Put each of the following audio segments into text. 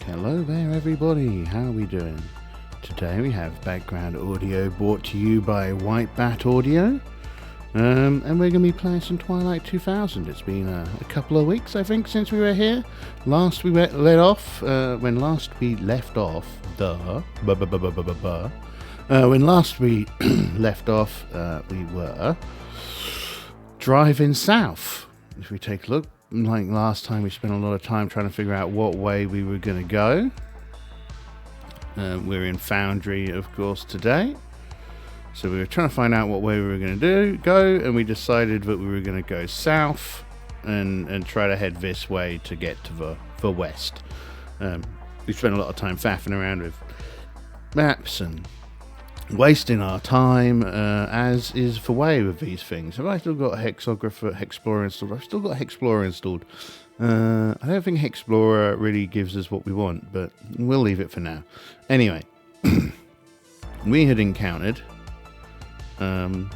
Hello there everybody, how are we doing? Today we have background audio brought to you by White Bat Audio, and we're going to be playing some Twilight 2000. It's been a couple of weeks I think since we were here. When last we left off, when last we left off, we were driving south. If we take a look, like last time we spent a lot of time trying to figure out what way we were going to go. We're in Foundry, of course, today. So we were trying to find out what way we were going to go, and we decided that we were going to go south and try to head this way to get to the west. We spent a lot of time faffing around with maps and wasting our time, as is the way with these things. Have I still got Hexplorer installed? I've still got Hexplorer installed. I don't think Hexplorer really gives us what we want, but we'll leave it for now. Anyway, we had encountered... so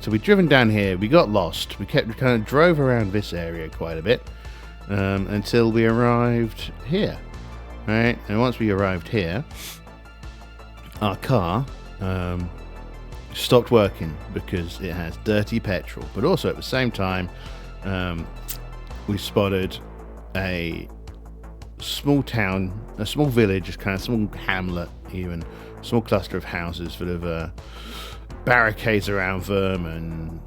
we'd driven down here, we got lost, we kind of drove around this area quite a bit, until we arrived here, right? And once we arrived here, our car stopped working because it has dirty petrol, but also at the same time, we spotted a small town, a small village, a kind of small hamlet, even a small cluster of houses that have barricades around them and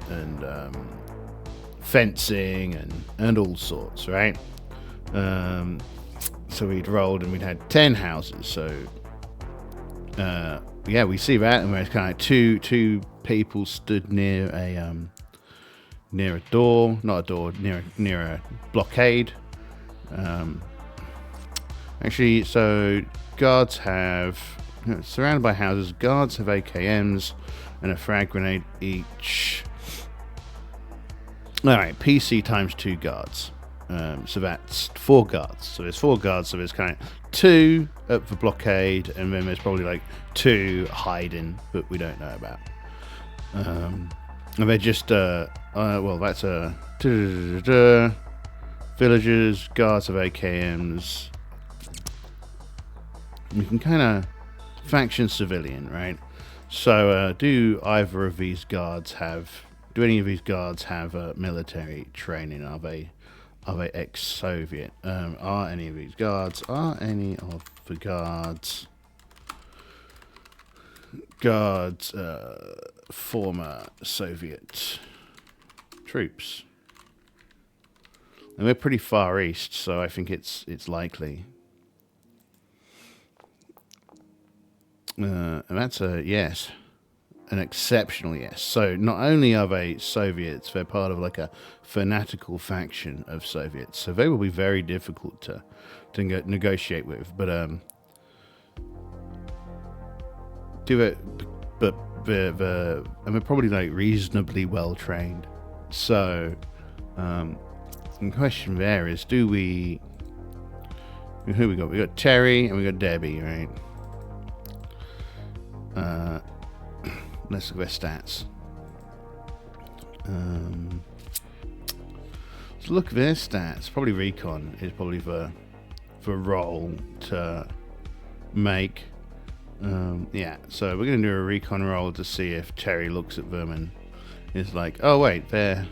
fencing and all sorts, right? So we'd rolled and we'd had 10 houses. So yeah, we see that, and there's kind of two people stood near a door, not a door, near a blockade. Actually, so guards have, surrounded by houses, guards have AKMs and a frag grenade each. Alright, PC times 2 guards. So that's 4 guards. So there's 4 guards, so there's kind of 2 at the blockade, and then there's probably like 2 hiding that we don't know about. And they're just, well, that's villagers, guards of AKMs. We can kind of faction civilian, right? So, do any of these guards have military training? Are they ex-Soviet? Are any of the guards former Soviet troops? And we're pretty far east, so I think it's likely. And that's a yes, an exceptional yes. So not only are they Soviets, they're part of like a fanatical faction of Soviets. So they will be very difficult to negotiate with. But and we're probably like reasonably well trained. So the question there is, who we got? We got Terry and we got Debbie, right? Let's look at their stats. So look at their stats. Probably recon is probably the role to make. Yeah, so we're going to do a recon roll to see if Terry looks at them and is like, oh wait, they're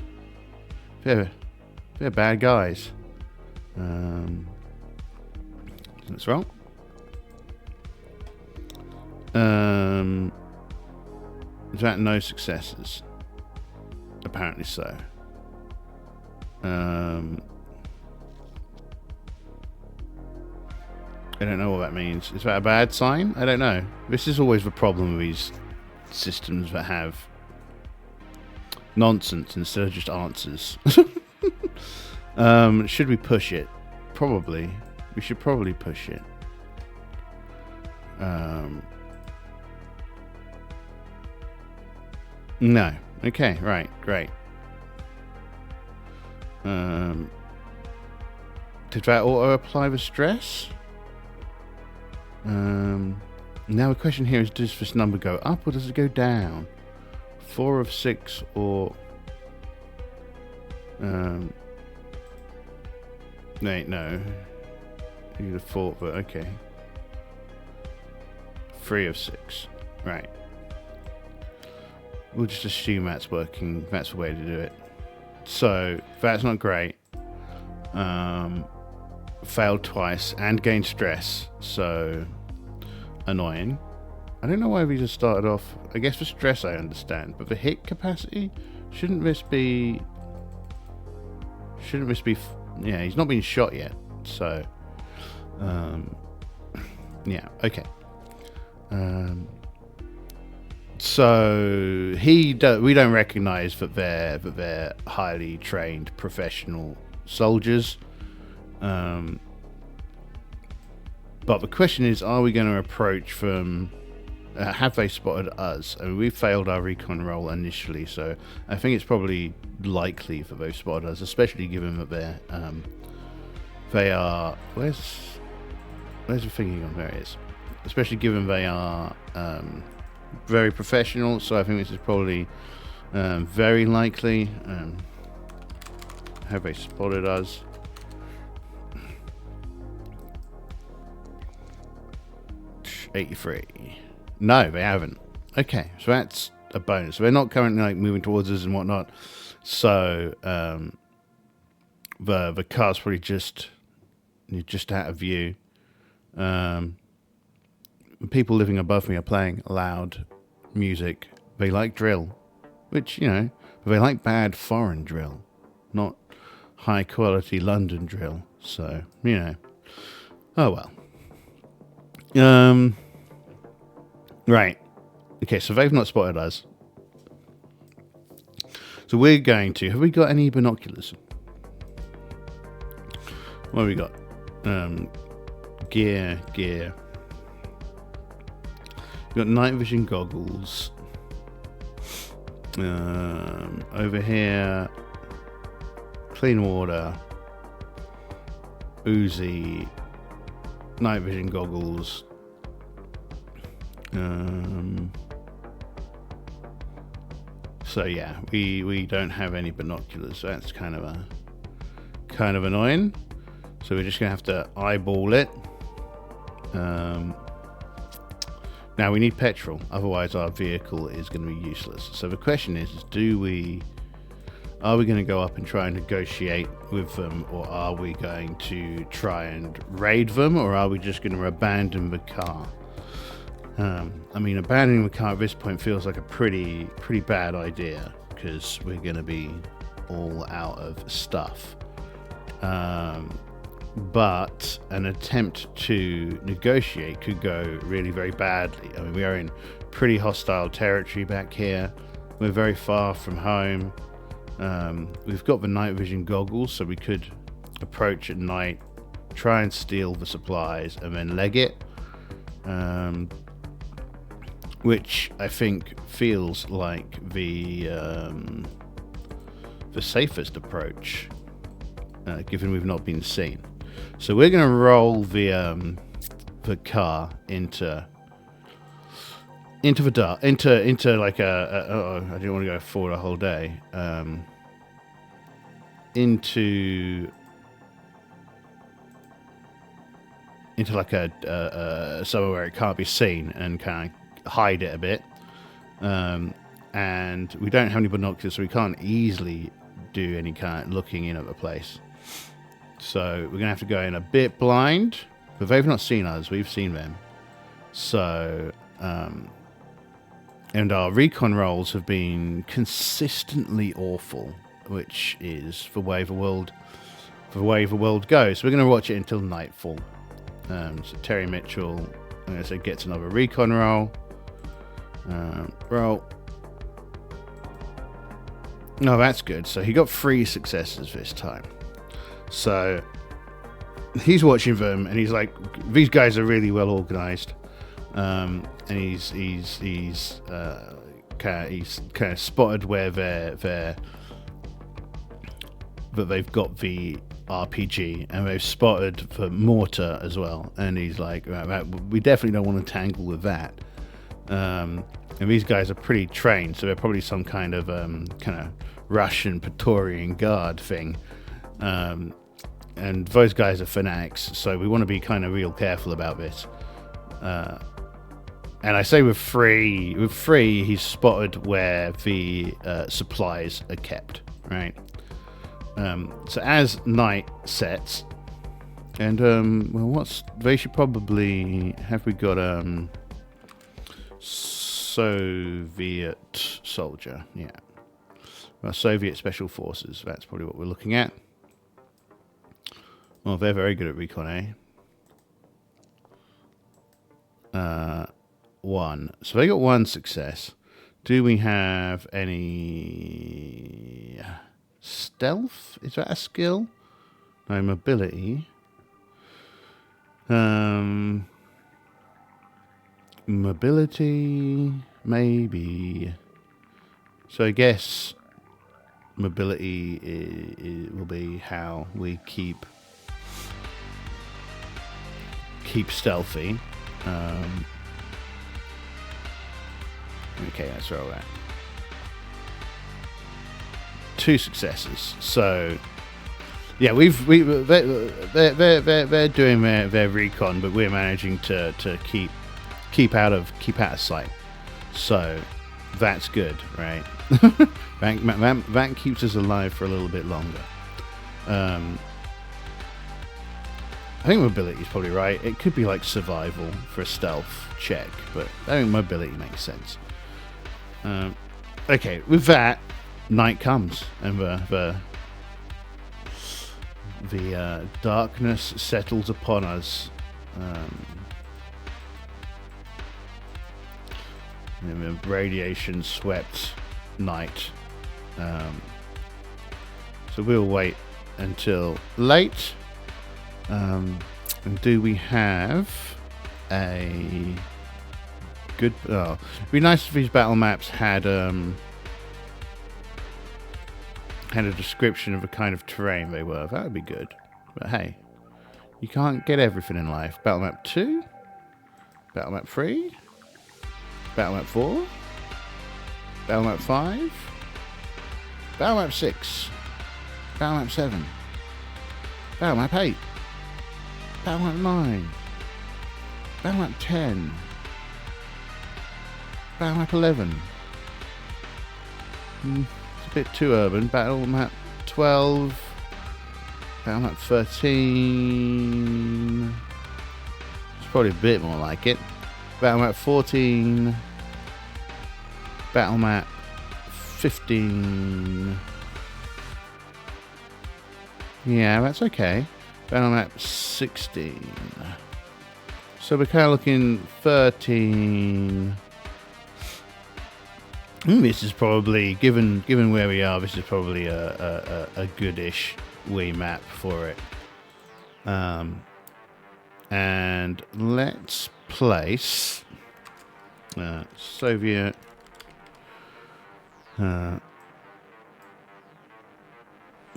bad guys. Let's roll. Is that no successes? Apparently so. I don't know what that means. Is that a bad sign? I don't know. This is always the problem with these systems that have nonsense instead of just answers. Should we push it? Probably. We should probably push it. No. Okay, right, great. Did that auto-apply the stress? Now the question here is, does this number go up or does it go down? 4 of 6 or... Wait, no. You'd have thought, but okay. 3 of 6. Right. We'll just assume that's working. That's the way to do it. So, that's not great. Failed twice and gained stress. So, annoying. I don't know why we just started off. I guess for stress I understand. But for hit capacity, shouldn't this be... Yeah, he's not been shot yet. So, yeah, okay. So we don't recognize that they're highly trained professional soldiers. But the question is, are we going to approach them? Have they spotted us? I mean, we failed our recon roll initially, so I think it's probably likely that they've spotted us, especially given that they are. Where's the thingy on? There it is. Especially given they are very professional, so I think this is probably very likely. Have they spotted us? $83. No, they haven't. Okay, so that's a bonus. So they're not currently like moving towards us and whatnot. So the car's probably just out of view. People living above me are playing loud music. They like drill, which, you know, they like bad foreign drill, not high quality London drill. So, you know, oh well. Right. Okay, so they've not spotted us. So we're going to... Have we got any binoculars? What have we got? Gear. We've got night vision goggles. Over here... Clean water. Uzi. Night vision goggles. So yeah, we don't have any binoculars, so that's kind of annoying. So we're just gonna have to eyeball it. Now we need petrol, otherwise our vehicle is going to be useless. So the question is are we going to go up and try and negotiate with them, or are we going to try and raid them, or are we just going to abandon the car? I mean, abandoning the car at this point feels like a pretty bad idea, because we're going to be all out of stuff. But an attempt to negotiate could go really very badly. I mean, we are in pretty hostile territory back here. We're very far from home. We've got the night vision goggles, so we could approach at night, try and steal the supplies, and then leg it. Which I think feels like the safest approach, given we've not been seen. So we're going to roll the car into the dark, into like I didn't want to go forward a whole day. Into like a somewhere where it can't be seen, and kind of hide it a bit. And we don't have any binoculars, so we can't easily do any kind of looking in at the place. So we're gonna have to go in a bit blind, but they've not seen us, we've seen them. So and our recon rolls have been consistently awful, which is the way the world goes. So we're gonna watch it until nightfall. So Terry Mitchell, I'm gonna say, gets another recon roll. Roll. No, that's good. So he got 3 successes this time. So he's watching them, and he's like, these guys are really well organized. And he's kind of spotted where they've got the RPG, and they've spotted the mortar as well. And he's like, we definitely don't want to tangle with that. And these guys are pretty trained, so they're probably some kind of Russian Praetorian Guard thing. and those guys are fanatics, so we want to be kind of real careful about this. And I say with free, he's spotted where the supplies are kept, right? So as night sets, and well, they should probably have we got Soviet soldier, yeah, well, Soviet special forces. That's probably what we're looking at. Well, they're very good at recon, eh? 1. So they got 1 success. Do we have any stealth? Is that a skill? No, mobility. Mobility, maybe. So I guess mobility will be how we keep stealthy. Okay, let's roll that. 2 successes. So, yeah, they're doing their recon, but we're managing to keep out of sight. So that's good, right? that keeps us alive for a little bit longer. I think mobility is probably right. It could be like survival for a stealth check, but I think mobility makes sense. Okay, with that, night comes, and the darkness settles upon us. And the radiation swept night. So we'll wait until late. And do we have a good... Oh, it'd be nice if these battle maps had a description of the kind of terrain they were. That would be good. But hey, you can't get everything in life. Battle map 2? Battle map 3? Battle map 4? Battle map 5? Battle map 6? Battle map 7? Battle map 8? Battle map 9? Battle map 10? Battle map 11? It's a bit too urban. Battle map 12? Battle map 13? It's probably a bit more like it. Battle map 14? Battle map 15? Yeah, that's okay. Battle map 16. So we're kind of looking 13. This is probably, given where we are, this is probably a goodish wee map for it. And let's place Soviet.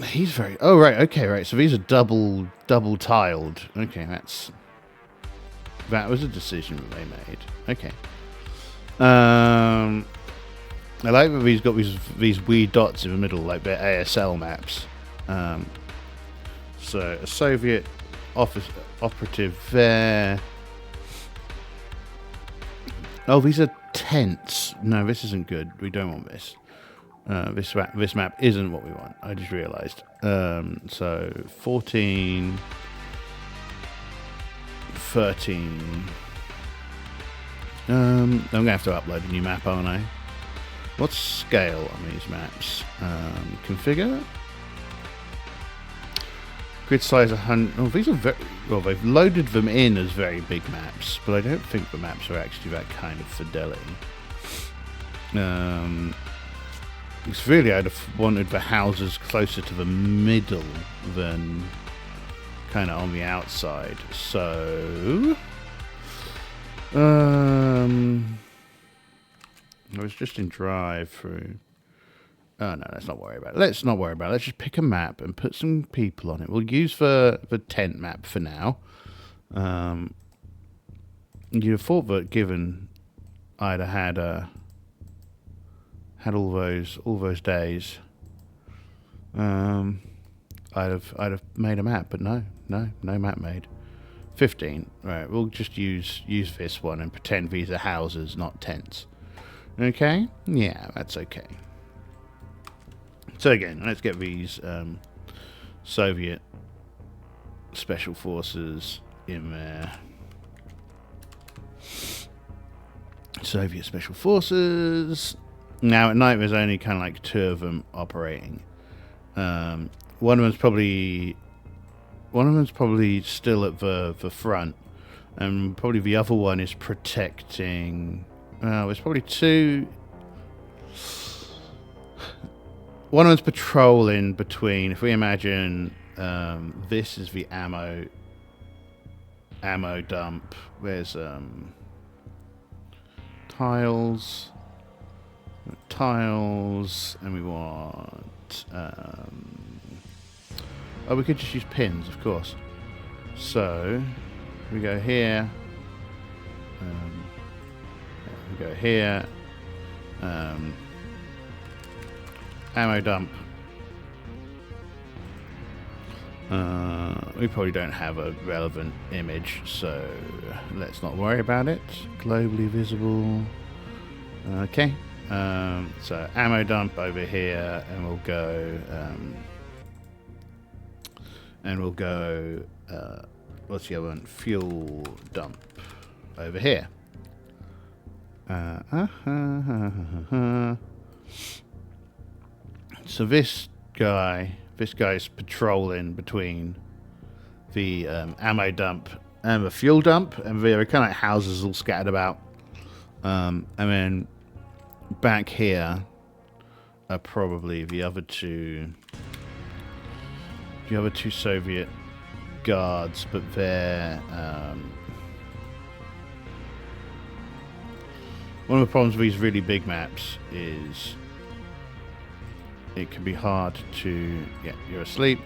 He's very... Oh, right. Okay, right. So these are double tiled. Okay, that was a decision that they made. Okay. I like that he's got these wee dots in the middle, like they're ASL maps. So a Soviet operative there. Oh, these are tents. No, this isn't good. We don't want this. This map isn't what we want. I just realised. So 14, 13. I'm gonna have to upload a new map, aren't I? What's scale on these maps? Configure. Grid size 100. Oh, these are very well. They've loaded them in as very big maps, but I don't think the maps are actually that kind of fidelity. It's really, I'd have wanted the houses closer to the middle than kind of on the outside. So, I was just in drive through. Oh no, let's not worry about it. Let's not worry about it. Let's just pick a map and put some people on it. We'll use the tent map for now. You'd have thought that given I'd have had all those days. I'd have made a map, but no map made. 15. Right, we'll just use this one and pretend these are houses, not tents. Okay? Yeah, that's okay. So again, let's get these Soviet special forces in there. Soviet special forces. Now at night there's only kind of like 2 of them operating. One of them's probably still at the front, and probably the other one is protecting. There's probably 2. One of them's patrolling between. If we imagine this is the ammo dump. There's tiles, and we want. Oh, we could just use pins, of course. So we go here. We go here. Ammo dump. We probably don't have a relevant image, so let's not worry about it. Globally visible. Okay. So ammo dump over here, and we'll go. What's the other one? Fuel dump over here. So this guy's patrolling between the ammo dump and the fuel dump, and there are kind of like houses all scattered about. And then back here are probably the other two Soviet guards, but they're one of the problems with these really big maps is it can be hard to... Yeah, you're asleep.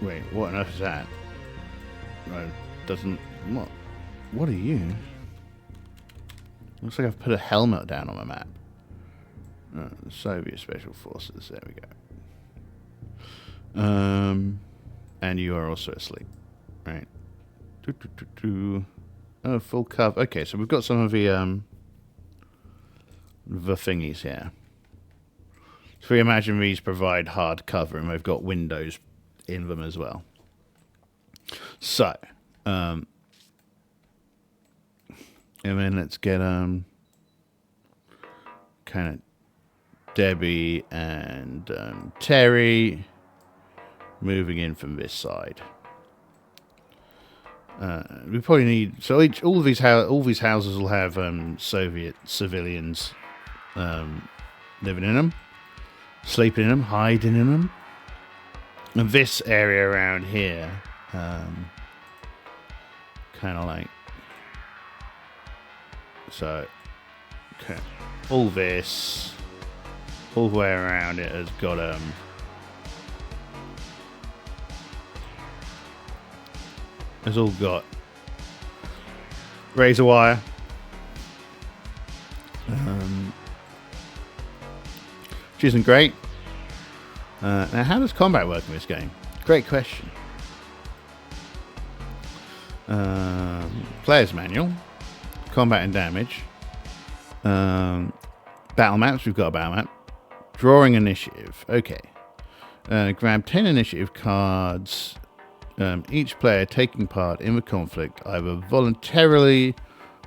Wait, what on earth is that? Doesn't... What are you? Looks like I've put a helmet down on my map. Soviet Special Forces, there we go. And you are also asleep. Right. Oh, full cover. Okay, so we've got some of the thingies here. So we imagine these provide hard cover, and they've got windows in them as well. So, and then let's get kind of Debbie and Terry moving in from this side. We probably need all these houses will have Soviet civilians living in them, sleeping in them, hiding in them. And this area around here, kind of like so. Okay, all the way around it has got It's all got razor wire. Which isn't great. Now, how does combat work in this game? Great question. Player's manual. Combat and damage. Battle maps. We've got a battle map. Drawing initiative. Okay. Grab 10 initiative cards. Each player taking part in the conflict either voluntarily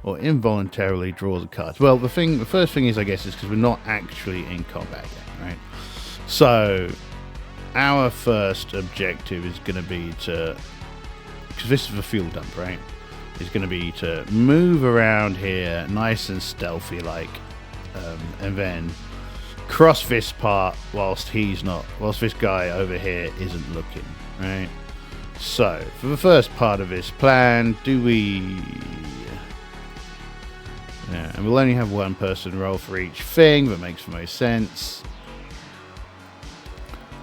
or involuntarily draws a card. Well, the first thing is, I guess, is because we're not actually in combat yet, right? So, our first objective is going to be to, because this is the fuel dump, right? Is going to be to move around here, nice and stealthy, like, and then cross this part whilst this guy over here isn't looking, right? So, for the first part of this plan, and we'll only have one person roll for each thing, that makes the most sense.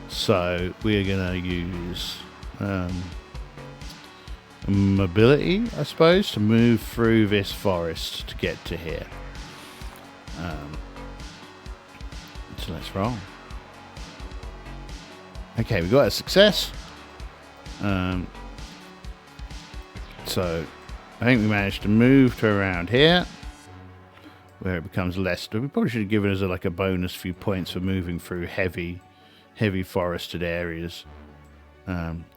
So, we are going to use mobility, I suppose, to move through this forest to get to here. So let's roll. Okay, we got a success. So I think we managed to move to around here, where it becomes less. We probably should have given us a bonus few points for moving through heavy forested areas.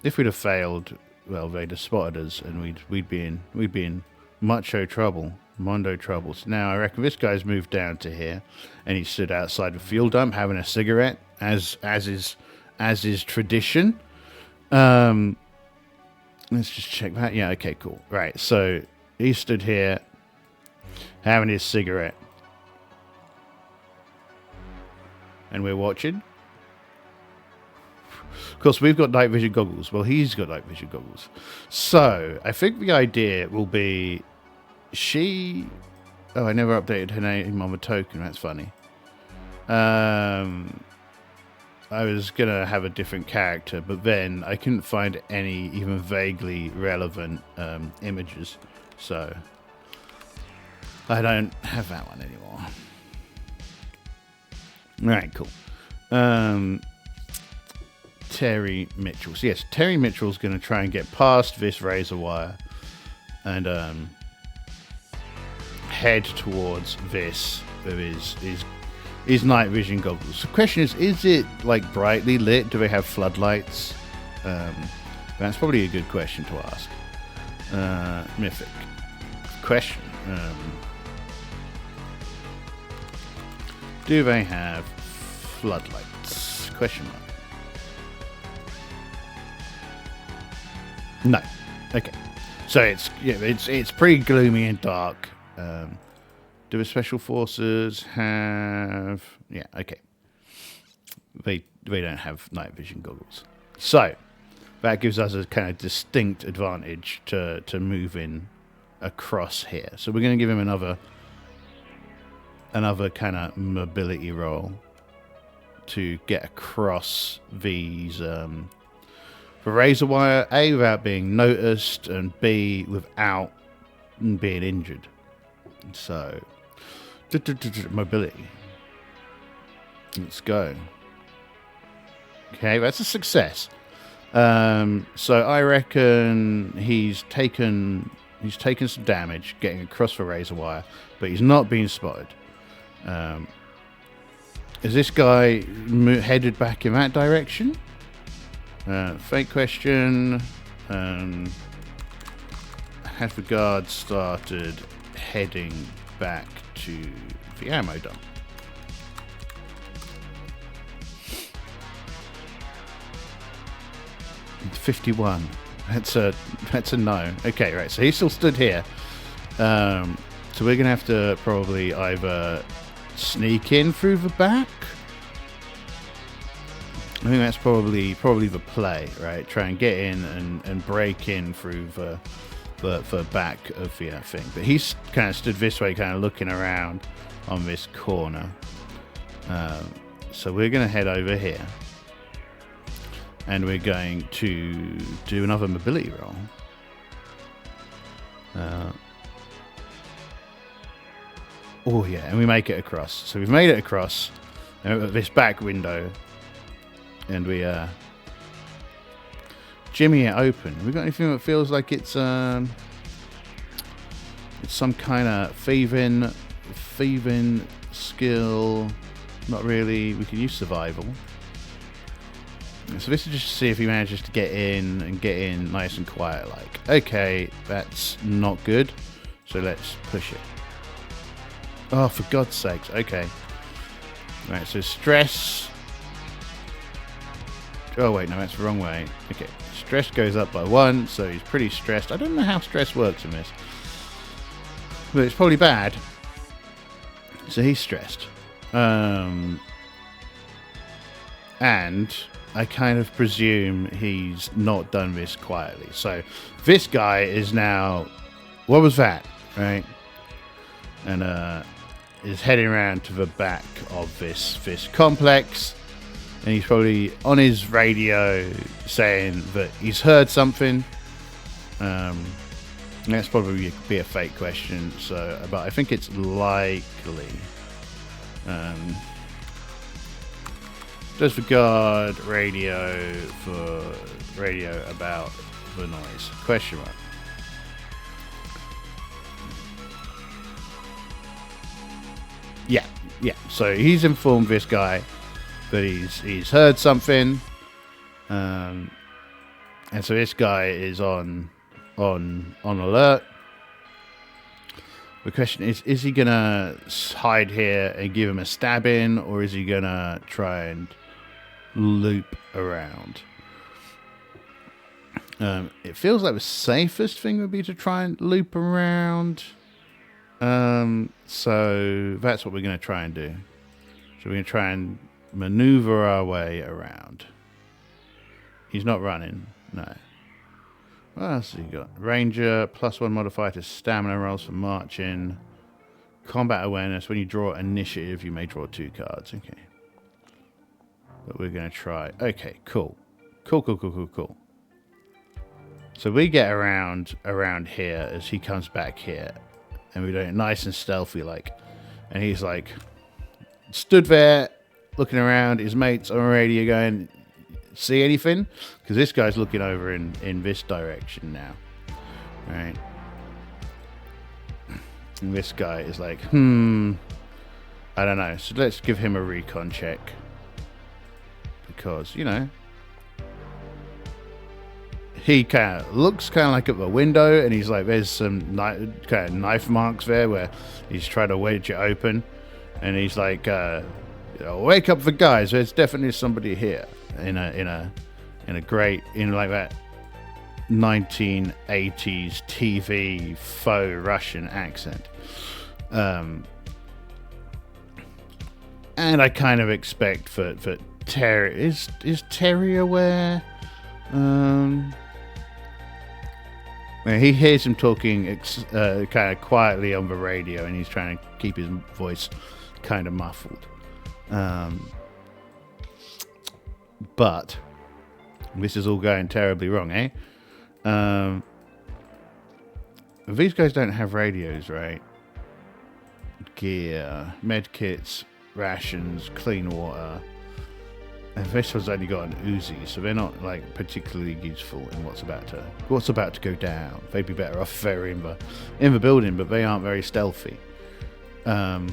If we'd have failed, well, they'd have spotted us, and we'd be in Mondo trouble. So now I reckon this guy's moved down to here, and he stood outside the fuel dump having a cigarette, as is tradition. Let's just check that. Yeah, okay, cool. Right, so he stood here having his cigarette, and we're watching. Of course, we've got night vision goggles. Well, he's got night vision goggles. So I think the idea will be Oh, I never updated her name on the token. That's funny. I was going to have a different character, but then I couldn't find any even vaguely relevant images. So I don't have that one anymore. Right, cool. Terry Mitchell. So yes, Terry Mitchell's going to try and get past this razor wire and head towards this with his night vision goggles. The question is it brightly lit? Do they have floodlights? That's probably a good question to ask. Mythic question. Do they have floodlights? Question mark. No. Okay. So it's pretty gloomy and dark. Do the special forces have? Yeah. Okay. They don't have night vision goggles. So that gives us a kind of distinct advantage to move in across here. So we're going to give him another kind of mobility roll to get across these the razor wire, A, without being noticed, and B, without being injured. So mobility, let's go. Okay, that's a success. So I reckon he's taken some damage getting across the razor wire, but he's not being spotted. Is this guy headed back in that direction? Fake question. Have the guards started heading back to the ammo dump? $51. That's a no. Okay, right. So he still stood here. So we're gonna have to probably either sneak in through the back. I think that's probably the play, right? Try and get in and break in through the back of the thing. But he's kind of stood this way, kind of looking around on this corner. So we're going to head over here. And we're going to do another mobility roll. Oh, yeah, and we make it across. So we've made it across this back window. And we jimmy it open. We got anything that feels like it's some kind of thieving skill? Not really. We can use survival. So this is just to see if he manages to get in nice and quiet. Okay, that's not good. So let's push it. Oh, for God's sakes. Okay. Right. So stress. Oh wait, no, that's the wrong way. Okay, stress goes up by 1, so he's pretty stressed. I don't know how stress works in this, but it's probably bad. So he's stressed, and I kind of presume he's not done this quietly. So this guy is now, what was that, right? And is heading around to the back of this complex. And he's probably on his radio saying that he's heard something. That's probably be a fake question. So, but I think it's likely Disregard radio about the noise. Question mark. Yeah. So he's informed this guy that he's heard something, and so this guy is on alert. The question is he gonna hide here and give him a stabbing, or is he gonna try and loop around? It feels like the safest thing would be to try and loop around. So that's what we're going to try and do. So we're going to try and maneuver our way around. He's not running. No. What else have you got? Ranger, +1 modifier to stamina rolls for marching. Combat awareness. When you draw initiative, you may draw 2 cards. Okay. But we're going to try. Okay, cool. Cool. So we get around here as he comes back here. And we do it nice and stealthy like. And he's like, stood there, looking around. His mates on the radio going, see anything? Because this guy's looking over in this direction now. Right? And this guy is like, I don't know. So let's give him a recon check. Because, he kind of looks like at the window, and he's like, there's some kind of knife marks there where he's trying to wedge it open, and he's like, wake up the guys, there's definitely somebody here in a great, like that 1980s TV faux Russian accent. And I kind of expect for Terry, is Terry aware? He hears him talking kind of quietly on the radio, and he's trying to keep his voice kind of muffled. But this is all going terribly wrong, eh? These guys don't have radios, right? Gear, medkits, rations, clean water. And this one's only got an Uzi, so they're not like particularly useful in what's about to go down. They'd be better off there in the building, but they aren't very stealthy. So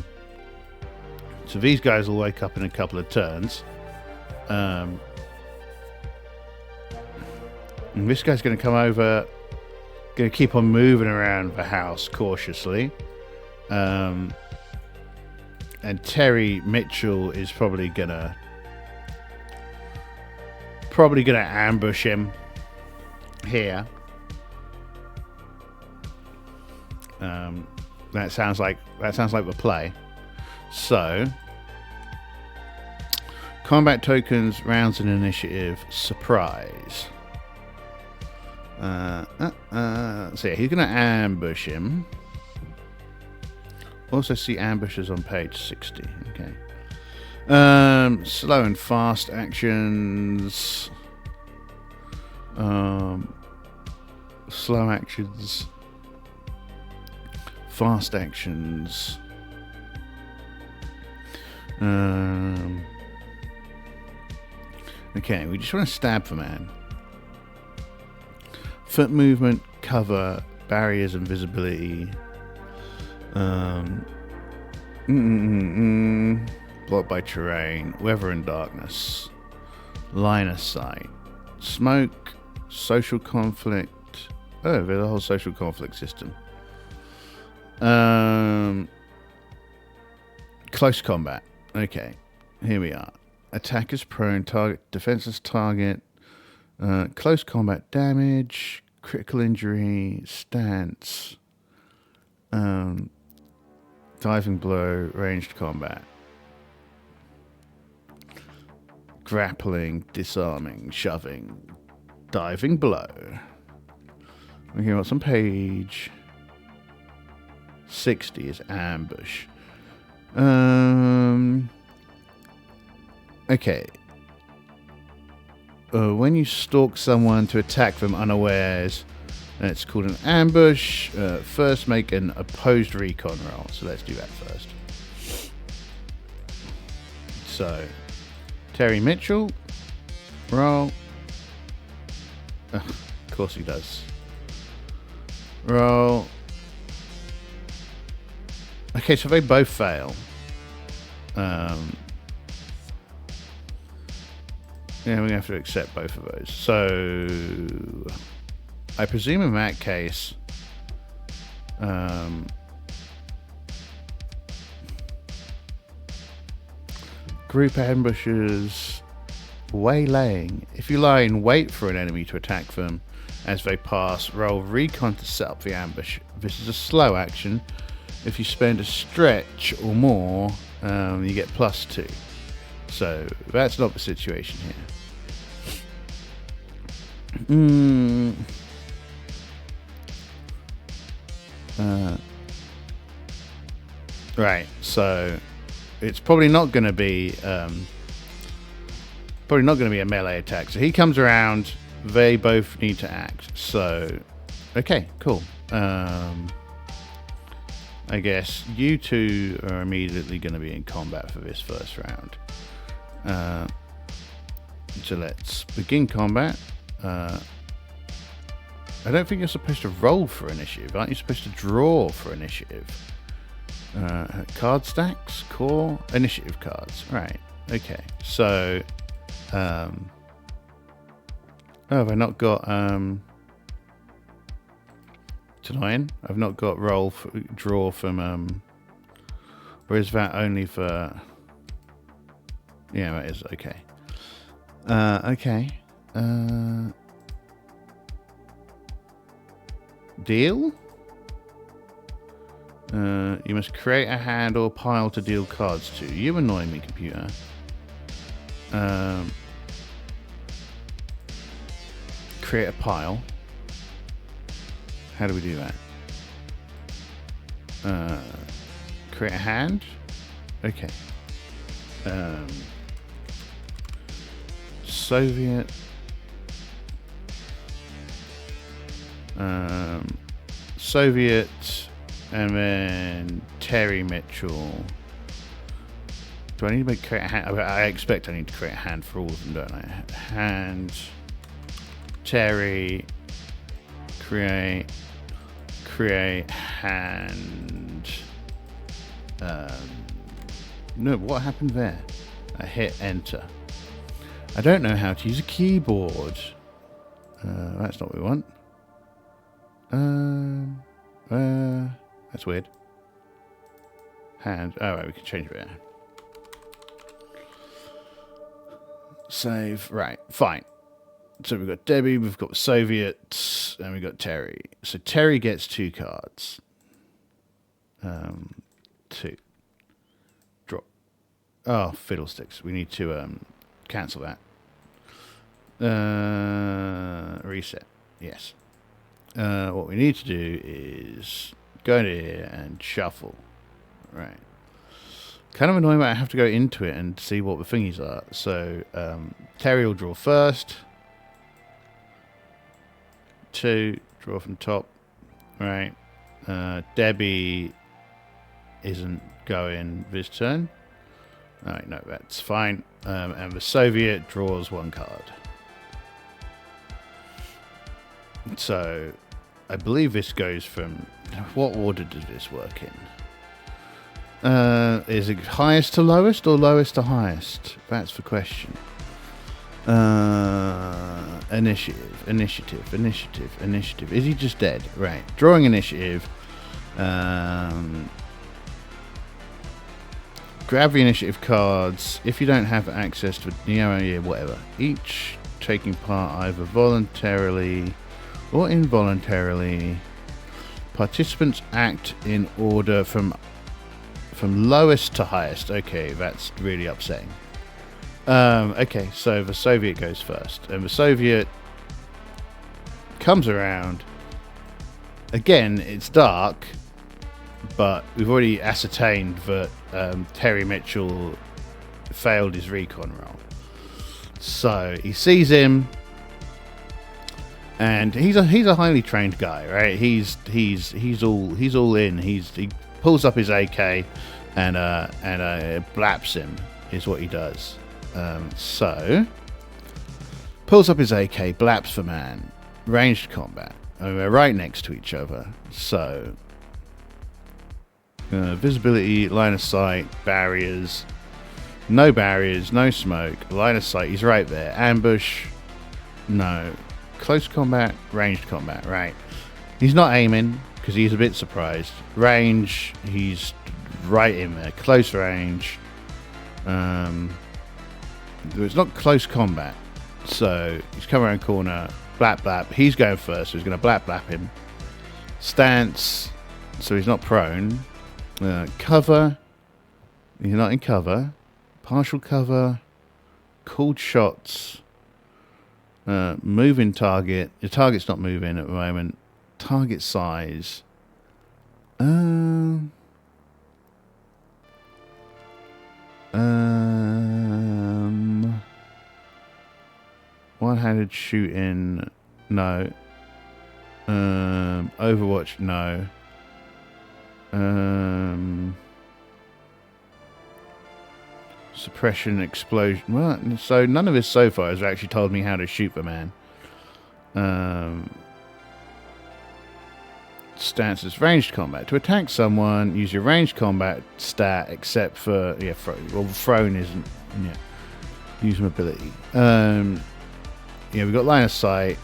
these guys will wake up in a couple of turns. And this guy's going to come over, going to keep on moving around the house cautiously. And Terry Mitchell is probably gonna ambush him here. That sounds like the play. So, combat tokens, rounds and initiative, surprise. So yeah, he's gonna ambush him. Also see ambushes on page 60. Okay. Slow and fast actions. Slow actions. Fast actions. Okay, we just want to stab the man. Foot movement, cover, barriers and visibility. Blocked by terrain, weather and darkness, line of sight, smoke, social conflict. Oh, there's a whole social conflict system. Close combat. Okay, here we are. Attackers prone, target, defenseless target, close combat damage, critical injury, stance, diving blow, ranged combat, grappling, disarming, shoving, diving blow. Okay, what's on page 60 is ambush. Okay. When you stalk someone to attack them unawares, it's called an ambush. First make an opposed recon roll. So let's do that first. so Terry Mitchell, roll. Of course he does. Roll. Okay, so they both fail. Yeah, we're going to have to accept both of those. So, I presume in that case, group ambushes, waylaying. If you lie in wait for an enemy to attack them as they pass, roll recon to set up the ambush. This is a slow action. If you spend a stretch or more, you get +2. So that's not the situation here. Right, so it's probably not going to be a melee attack. So he comes around. They both need to act. So, okay, cool. I guess you two are immediately going to be in combat for this first round. So let's begin combat. I don't think you're supposed to roll for initiative. Aren't you supposed to draw for initiative? Card stacks, core, initiative cards. Right. Okay. So, have I not got it's annoying. I've not got draw from or is that only for? Yeah, it is. Okay. Okay. Deal. You must create a hand or pile to deal cards to. You annoy me, computer. Create a pile. How do we do that? Create a hand. Okay. Soviet. Soviet, and then Terry Mitchell. Do I need to create a hand? I expect I need to create a hand for all of them, don't I? Hand. Terry. Create hand. No, what happened there? I hit enter. I don't know how to use a keyboard. That's not what we want. That's weird. Hand. Oh, right, we can change it there. Save. Right, fine. So we've got Debbie, we've got Soviets, and we've got Terry. So Terry gets 2 cards. 2. Draw. Oh, fiddlesticks. We need to cancel that. Reset. Yes. What we need to do is go into here and shuffle. Right. Kind of annoying that I have to go into it and see what the thingies are. So Terry will draw first. 2, draw from top. Right. Debbie isn't going this turn. Alright, no, that's fine. And the Soviet draws 1 card. So, I believe this goes from... What order does this work in? Is it highest to lowest or lowest to highest? That's the question. Initiative. Is he just dead? Right. Drawing initiative. Grab the initiative cards. If you don't have access to whatever. Each taking part either voluntarily or involuntarily. Participants act in order from lowest to highest. Okay, that's really upsetting. Okay, so the Soviet goes first, and the Soviet comes around. Again, it's dark, but we've already ascertained that Terry Mitchell failed his recon roll. So he sees him, and he's a highly trained guy, right? He's all in. He pulls up his AK and blaps him. is what he does. So, pulls up his AK, blaps for man, ranged combat. And we're right next to each other. So, visibility, line of sight, barriers, no smoke, line of sight, he's right there. Ambush, no. Close combat, ranged combat, right. He's not aiming because he's a bit surprised. Range, he's right in there. Close range. It's not close combat. So he's coming around corner. Blap blap. He's going first, so he's going to blap blap him. Stance, so he's not prone. Cover, he's not in cover. Partial cover. Called shots. Moving target. Your target's not moving at the moment. Target size. One-handed shooting, no. Overwatch, no. Suppression, explosion. Well, so none of this so far has actually told me how to shoot the man. Stances, ranged combat. To attack someone, use your ranged combat stat, except for thrown isn't. Yeah, use mobility. We've got line of sight,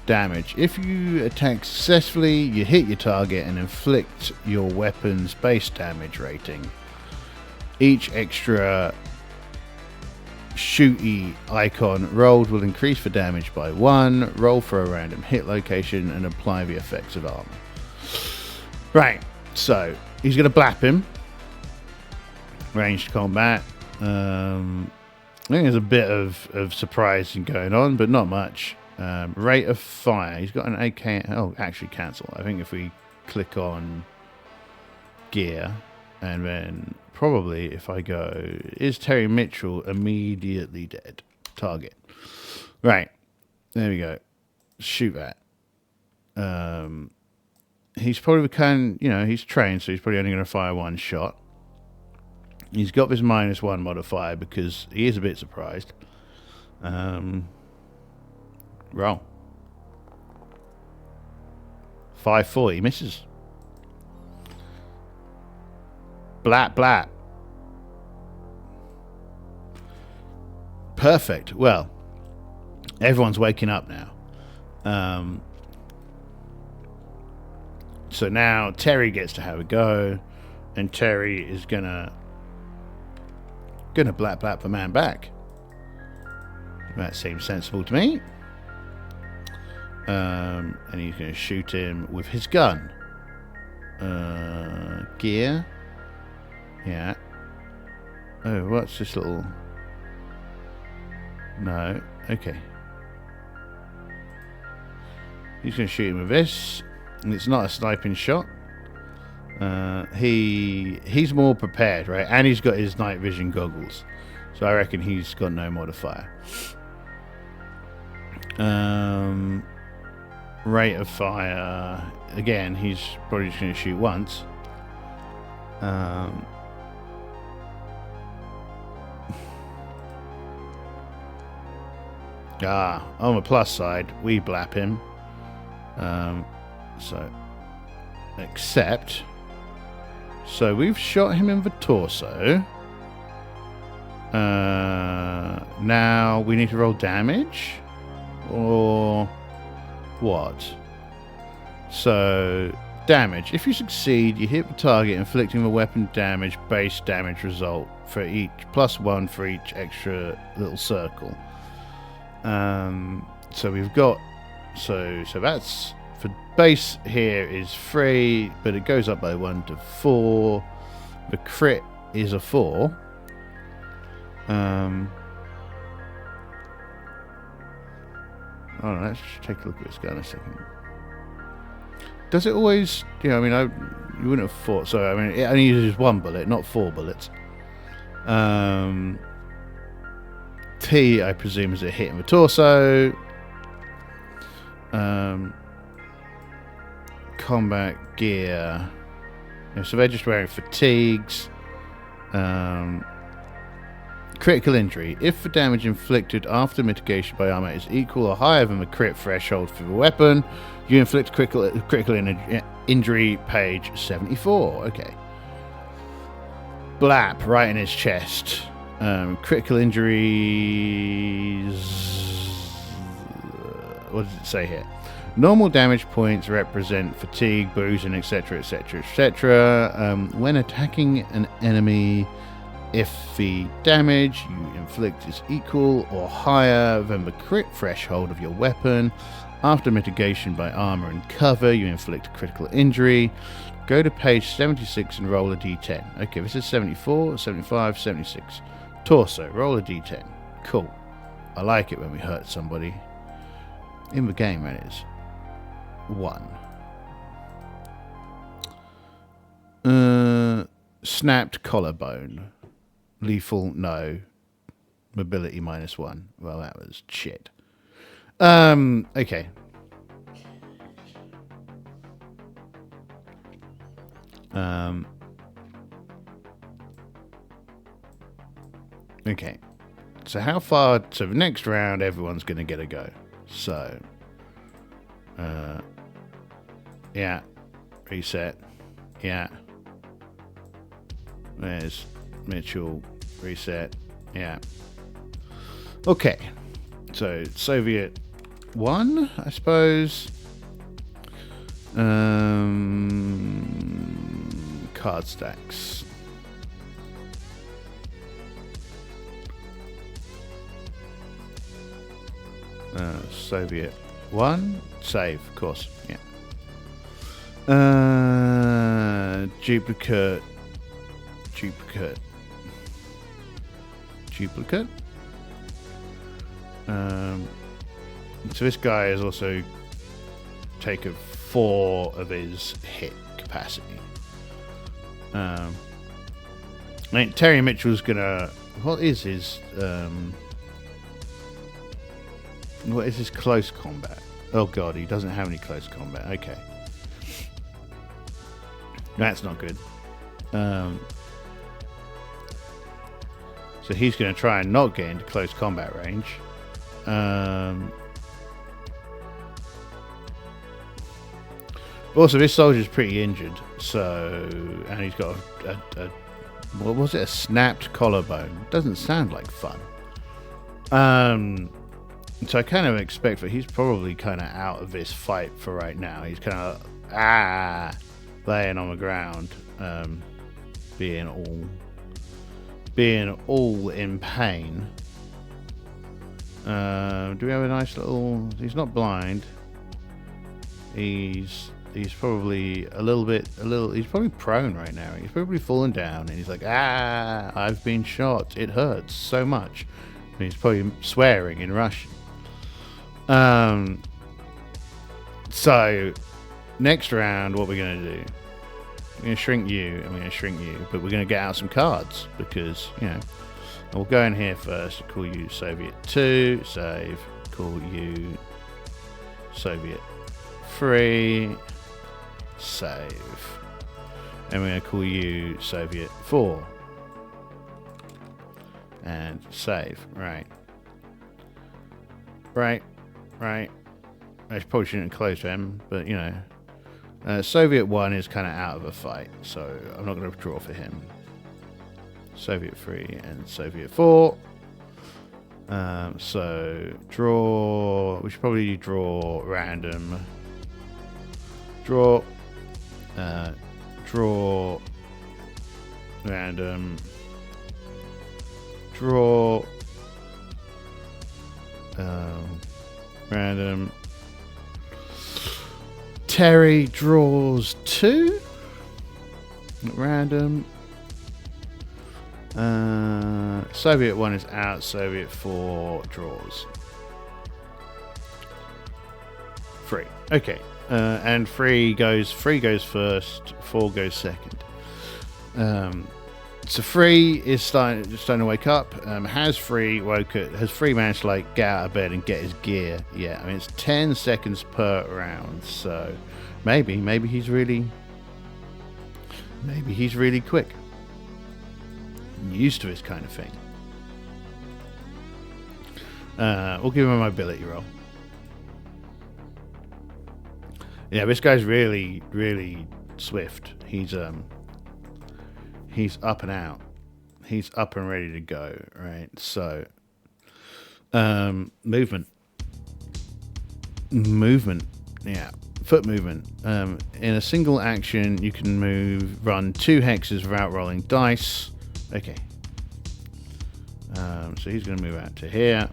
damage. If you attack successfully, you hit your target and inflict your weapon's base damage rating. Each extra shooty icon rolled will increase the damage by 1. Roll for a random hit location and apply the effects of armor. Right, so he's going to blap him. Ranged combat. I think there's a bit of surprising going on, but not much. Rate of fire. He's got an AK. Oh, actually cancel. I think if we click on gear, and then probably if I go, is Terry Mitchell immediately dead? Target. Right. There we go. Shoot that. He's probably he's trained, so he's probably only going to fire one shot. He's got this -1 modifier because he is a bit surprised. Roll. 5-4, he misses. Blap, blap. Perfect. Well, everyone's waking up now. So now Terry gets to have a go, and Terry is gonna blap blap the man back. That seems sensible to me. And he's gonna shoot him with his gun. Gear. Yeah. Oh, what's this little? No. Okay. He's gonna shoot him with this, and it's not a sniping shot. He's more prepared, right? And he's got his night vision goggles, so I reckon he's got no modifier. Rate of fire, again, he's probably just going to shoot once. On the plus side, we blap him. So we've shot him in the torso. Now we need to roll damage, or what? So damage. If you succeed, you hit the target, inflicting the weapon damage base damage result for each +1 for each extra little circle. So we've got so that's for base here is 3, but it goes up by 1 to 4. The crit is a 4. Let's take a look at this guy in a second. Does it always, you wouldn't have thought so. I mean, it only uses 1 bullet, not 4 bullets. T, I presume, is a hit in the torso. Combat gear. So they're just wearing fatigues. Critical injury. If the damage inflicted after mitigation by armor is equal or higher than the crit threshold for the weapon, you inflict critical injury, page 74. Okay. Blap, right in his chest. Critical injuries. What does it say here? Normal damage points represent fatigue, bruising, etc., etc., etc. When attacking an enemy, if the damage you inflict is equal or higher than the crit threshold of your weapon, after mitigation by armor and cover, you inflict critical injury. Go to page 76 and roll a d10. Okay, this is 74, 75, 76. Torso, roll a d10. Cool. I like it when we hurt somebody. In the game, that is. 1. Snapped collarbone. Lethal, no. Mobility -1. Well, that was shit. Okay. Okay. So how far to the next round everyone's going to get a go. So, yeah. Reset. Yeah. There's Mitchell. Reset. Yeah. Okay. So, Soviet 1, I suppose. Card stacks. Soviet 1. Save, of course. Yeah. Duplicate. So this guy has also taken 4 of his hit capacity. I mean, Terry Mitchell's gonna. What is his close combat? Oh god, he doesn't have any close combat. Okay, that's not good. So he's going to try and not get into close combat range. Also, this soldier's pretty injured, so, and he's got a what was it? A snapped collarbone. Doesn't sound like fun. So I kind of expect that he's probably kind of out of this fight for right now. He's kind of laying on the ground, being all in pain. Do we have a nice little? He's not blind. He's probably he's probably prone right now. He's probably fallen down and he's like, I've been shot. It hurts so much. And he's probably swearing in Russian. So next round, what we're going to do, we're going to shrink you and we're going to shrink you, but we're going to get out some cards because, we'll go in here first, call you Soviet 2, save, call you Soviet 3, save, and we're going to call you Soviet 4 and save. Right. I probably shouldn't close them, but Soviet 1 is kind of out of a fight, so I'm not going to draw for him. Soviet 3 and Soviet 4. So draw. We should probably draw random. Draw. Draw. Random. Draw. Random. Terry draws 2. Random. Soviet 1 is out. Soviet 4 draws 3. Okay. And 3 goes first. 4 goes second. So 3 is starting to wake up. Has 3 managed to get out of bed and get his gear? Yeah, I mean it's 10 seconds per round. So maybe he's really quick. I'm used to this kind of thing. We'll give him a mobility roll. Yeah, this guy's really, really swift. He's up and out. He's up and ready to go, right? So, movement, yeah, foot movement. In a single action, you can run 2 hexes without rolling dice. Okay. So he's going to move out to here.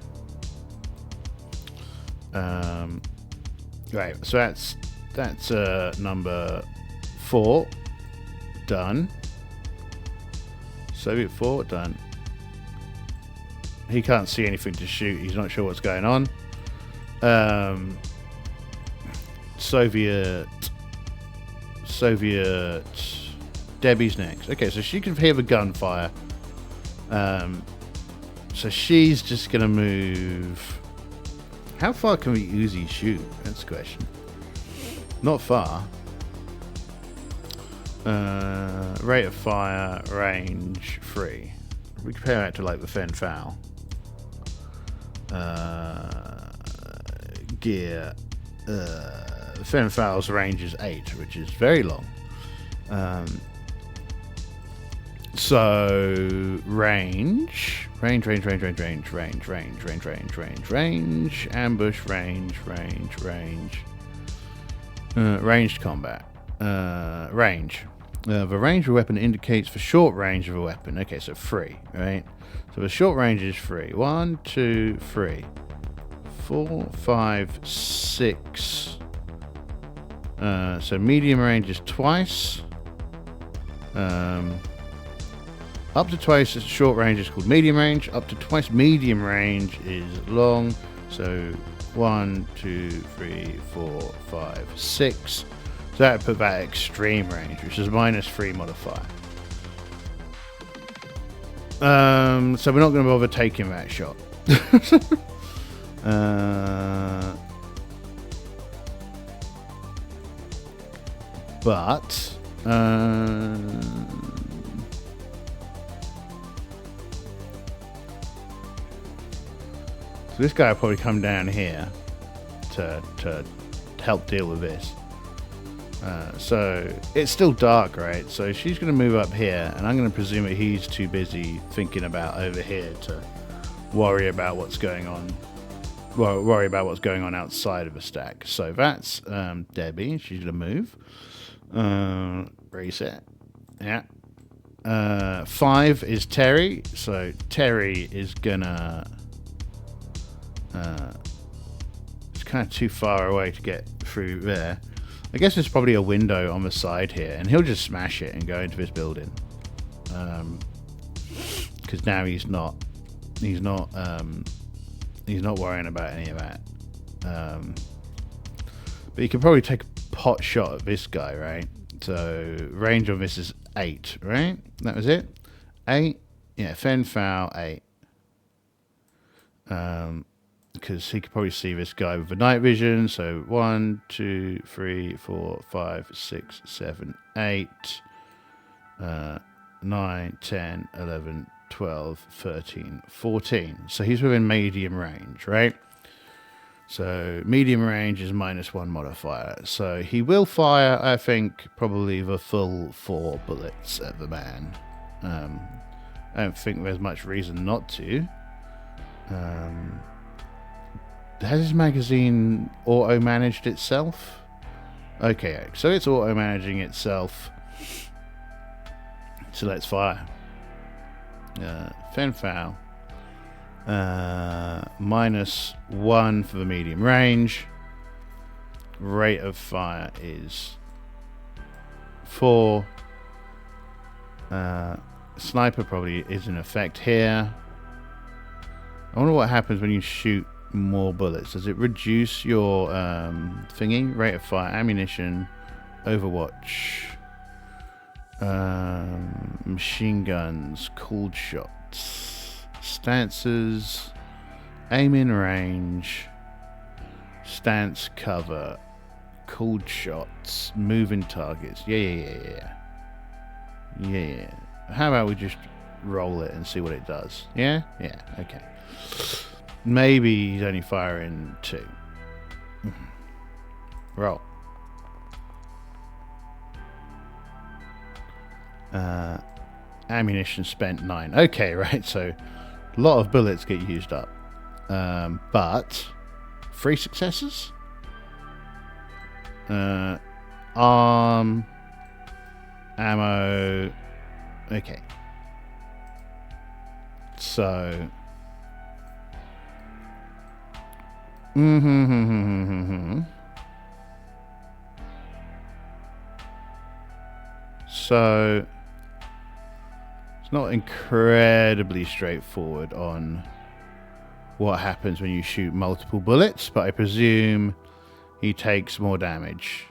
Right. So that's number 4 done. Soviet 4 done. He can't see anything to shoot. He's not sure what's going on. Soviet Debbie's next. Okay, so she can hear the gunfire. So she's just gonna move. How far can we Uzi shoot? That's the question. Not far. Rate of fire, range 3. We compare that to like the Fen Foul. Gear. The Fen Foul's range is 8, which is very long. So range, ambush, ranged combat, range. The range of a weapon indicates the short range of a weapon. Okay, so 3, right? So the short range is 3. 1, 2, 3, 4, 5, 6. So medium range is twice. Up to twice short range is called medium range. Up to twice medium range is long. So 1, 2, 3, 4, 5, 6. So that would put that extreme range, which is -3 modifier. So we're not going to bother taking that shot. But so this guy will probably come down here to help deal with this. So it's still dark, right? So she's going to move up here, and I'm going to presume that he's too busy thinking about over here to worry about what's going on. Well, worry about what's going on outside of a stack. So that's Debbie. She's going to move. Reset. Yeah. 5 is Terry. So Terry is gonna. It's kind of too far away to get through there. I guess there's probably a window on the side here, and he'll just smash it and go into this building. Because now he's not worrying about any of that. But you can probably take a pot shot at this guy, right? So range on this is 8, right? That was it. 8. Yeah, Fen Foul 8. Because he could probably see this guy with the night vision. So 1, 2, 3, 4, 5, 6, 7, 8, 9, 10, 11, 12, 13, 14. So he's within medium range, right? So medium range is -1 modifier. So he will fire, I think, probably the full 4 bullets at the man. I don't think there's much reason not to. Has his magazine auto-managed itself? Okay, so it's auto-managing itself. So let's fire. Fen Foul. -1 for the medium range. Rate of fire is 4. Sniper probably is in effect here. I wonder what happens when you shoot more bullets. Does it reduce your thingy? Rate of fire, ammunition, Overwatch, machine guns, cooled shots, stances, aim in range, stance cover, cooled shots, moving targets. Yeah. How about we just roll it and see what it does? Yeah? Yeah, okay. Maybe he's only firing 2. Roll. Ammunition spent 9. Okay, right, so a lot of bullets get used up. But 3 successes? Arm, ammo. Okay. So. So. It's not incredibly straightforward on what happens when you shoot multiple bullets, but I presume he takes more damage.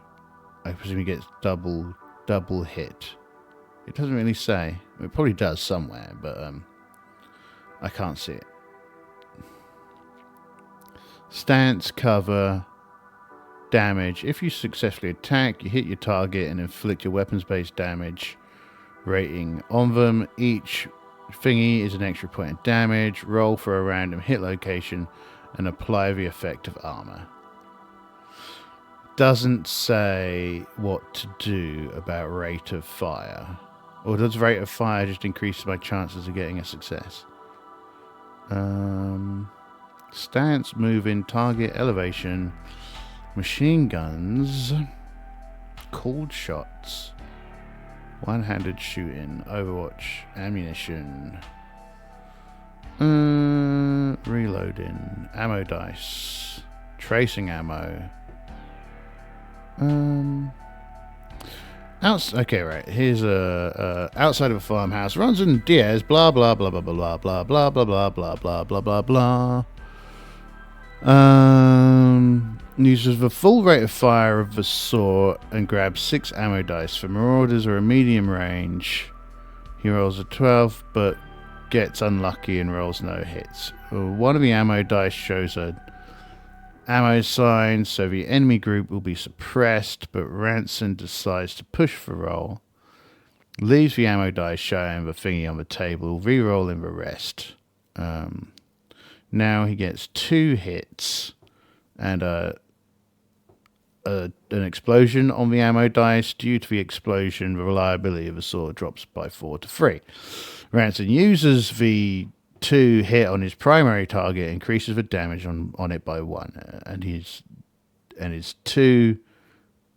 I presume he gets double hit. It doesn't really say. It probably does somewhere, but I can't see it. Stance, cover, damage. If you successfully attack, you hit your target and inflict your weapons-based damage rating on them. Each thingy is an extra point of damage. Roll for a random hit location and apply the effect of armor. Doesn't say what to do about rate of fire. Or does rate of fire just increase my chances of getting a success? Stance, moving, target, elevation, machine guns, cold shots, one-handed shooting, Overwatch, ammunition, reloading, ammo dice, tracing ammo. Okay, right. Here's a outside of a farmhouse. Runs in Diaz. Blah blah blah blah blah blah blah blah blah blah blah blah blah blah. Uses the full rate of fire of the saw and grabs 6 ammo dice. For marauders or a medium range, he rolls a 12, but gets unlucky and rolls no hits. One of the ammo dice shows a ammo sign, so the enemy group will be suppressed, but Ranson decides to push for roll. Leaves the ammo dice showing the thingy on the table, re-rolling the rest. Now he gets 2 hits and an explosion on the ammo dice. Due to the explosion, the reliability of the sword drops by 4 to 3. Ranson uses the 2 hit on his primary target, increases the damage on it by 1, and his 2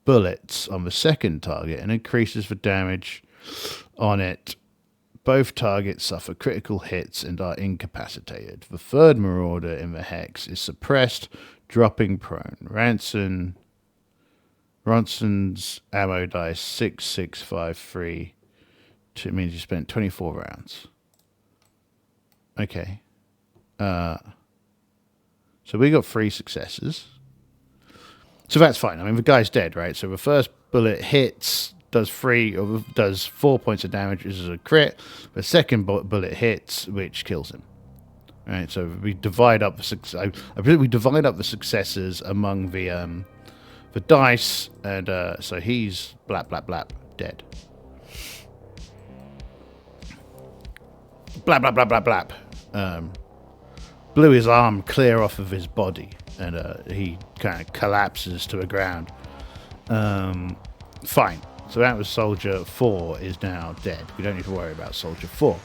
bullets on the second target and increases the damage on it. Both targets suffer critical hits and are incapacitated. The third marauder in the hex is suppressed, dropping prone. Ronson's ammo dice 6, 6, 5, 3. It means he spent 24 rounds. Okay. So we got 3 successes. So that's fine. I mean, the guy's dead, right? So the first bullet hits, does 4 points of damage, which is a crit. The second bullet hits, which kills him. Right. So we divide up the successes among the dice, and so he's blap blap blap dead. Blap blap blap blap blap. Blew his arm clear off of his body, and he kind of collapses to the ground. Fine. So that was Soldier 4 is now dead. We don't need to worry about Soldier 4.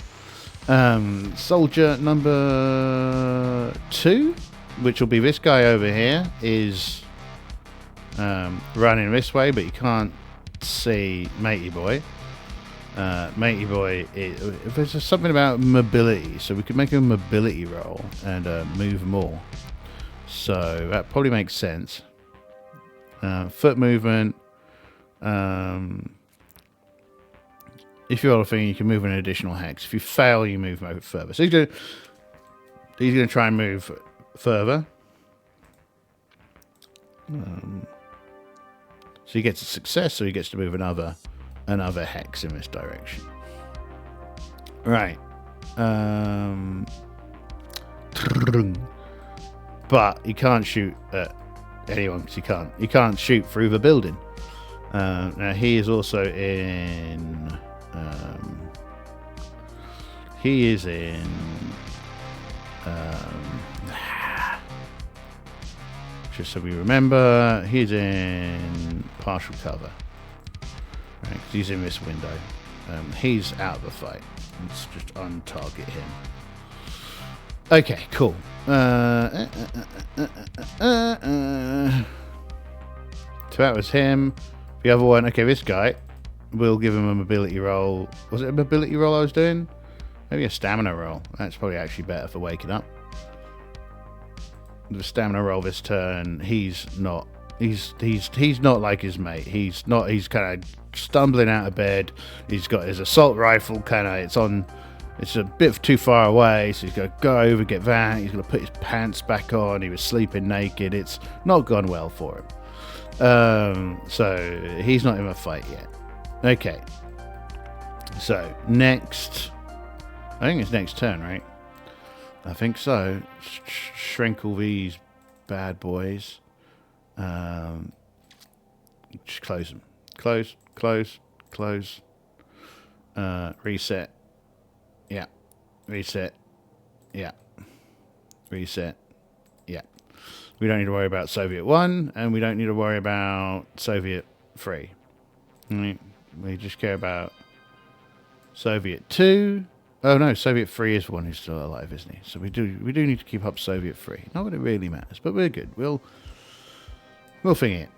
Soldier number 2, which will be this guy over here, is running this way, but you can't see Matey Boy. Matey Boy, there's something about mobility, so we could make a mobility roll and move more. So that probably makes sense. Foot movement. If you roll a thing, you can move an additional hex. If you fail, you move further. So he's gonna try and move further. So he gets a success, so he gets to move another hex in this direction. Right. But he can't shoot at anyone because he can't shoot through the building. Now he is also in. He is in. Just so we remember, he's in partial cover. Right, 'cause he's in this window. He's out of the fight. Let's just untarget him. Okay, cool. So that was him. The other one, okay, this guy, we'll give him a mobility roll. Was it a mobility roll I was doing? Maybe a stamina roll. That's probably actually better for waking up. The stamina roll this turn, he's not like his mate. He's kind of stumbling out of bed. He's got his assault rifle it's a bit too far away, so he's got to go over, get that. He's got to put his pants back on. He was sleeping naked. It's not gone well for him. So he's not in a fight yet. Okay. So next, I think it's next turn, right? I think so. Shrink all these bad boys. Just close them. Close. Reset. Yeah. Reset. Yeah. Reset. Yeah. We don't need to worry about Soviet 1, and we don't need to worry about Soviet 3. We just care about Soviet 2. Oh no, Soviet 3 is the one who's still alive, isn't he? So we do need to keep up Soviet 3. Not that it really matters, but we're good. We'll fing it.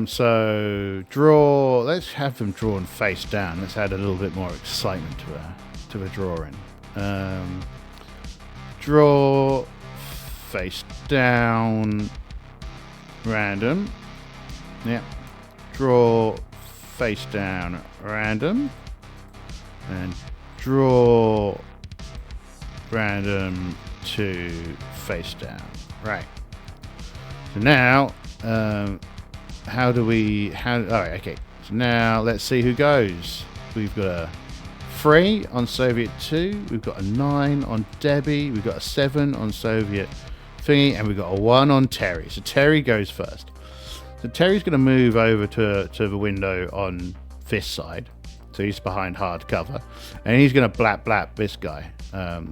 So draw. Let's have them drawn face down. Let's add a little bit more excitement to a drawing. Draw face down. Random. Yeah. Draw face down. Random. And draw random to face down. Right. So now, alright, okay. So now let's see who goes. We've got a 3 on Soviet 2. We've got a 9 on Debbie. We've got a 7 on Soviet thingy. And we've got a 1 on Terry. So Terry goes first. So Terry's going to move over to the window on this side. So he's behind hard cover. And he's going to blap this guy.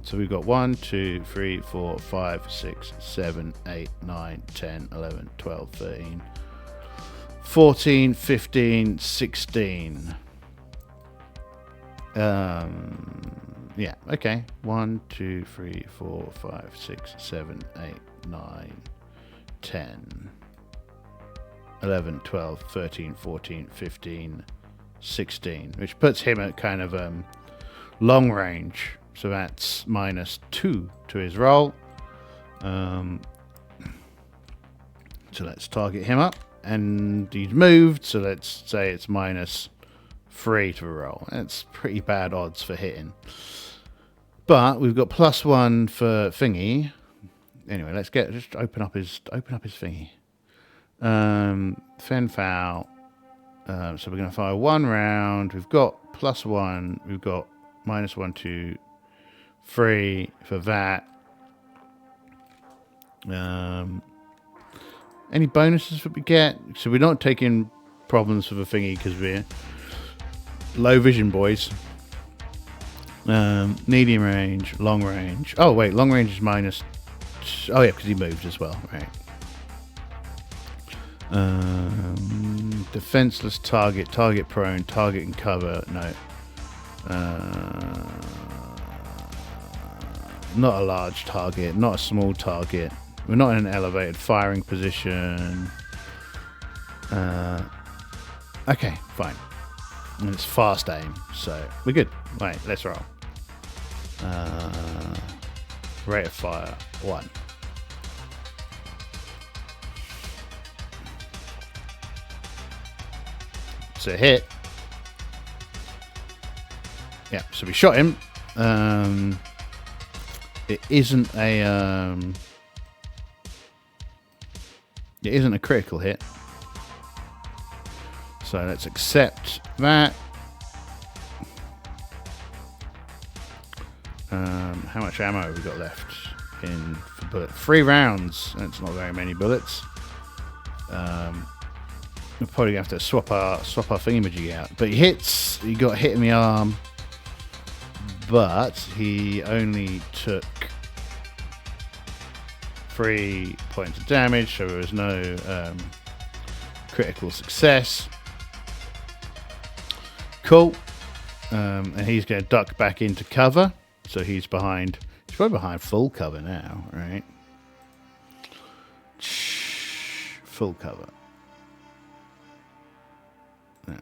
So we've got 1, 2, 3, 4, 5, 6, 7, 8, 9, 10, 11, 12, 13, 14, 15, 16. Yeah, okay. 1, 2, 3, 4, 5, 6, 7, 8, 9, 10, 11, 12, 13, 14, 15, 16, which puts him at kind of long range. So that's -2 to his roll. So let's target him up. And he's moved, so let's say it's -3 to a roll. That's pretty bad odds for hitting. But we've got +1 for thingy. Anyway, let's just open up his thingy. Fen foul. So we're going to fire 1 round. We've got +1. We've got -1, 2, 3 for that. Any bonuses that we get? So we're not taking problems for the thingy because we're low vision boys. Medium range, long range. Oh wait, long range is -. Oh yeah, because he moved as well, right? Defenseless target, target prone, target in cover. No. Not a large target, not a small target. We're not in an elevated firing position. Okay, fine. And it's fast aim, so we're good. Right, let's roll. Rate of fire 1. It's a hit. Yeah, so we shot him. It isn't a critical hit. So let's accept that. How much ammo have we got left in for bullet? 3 rounds. That's not very many bullets. We're probably gonna have to swap our thingamajig out. But he hits. He got hit in the arm, but he only took 3 points of damage, so there was no critical success. Cool. And he's going to duck back into cover. So he's behind. He's probably behind full cover now, right? Full cover. No.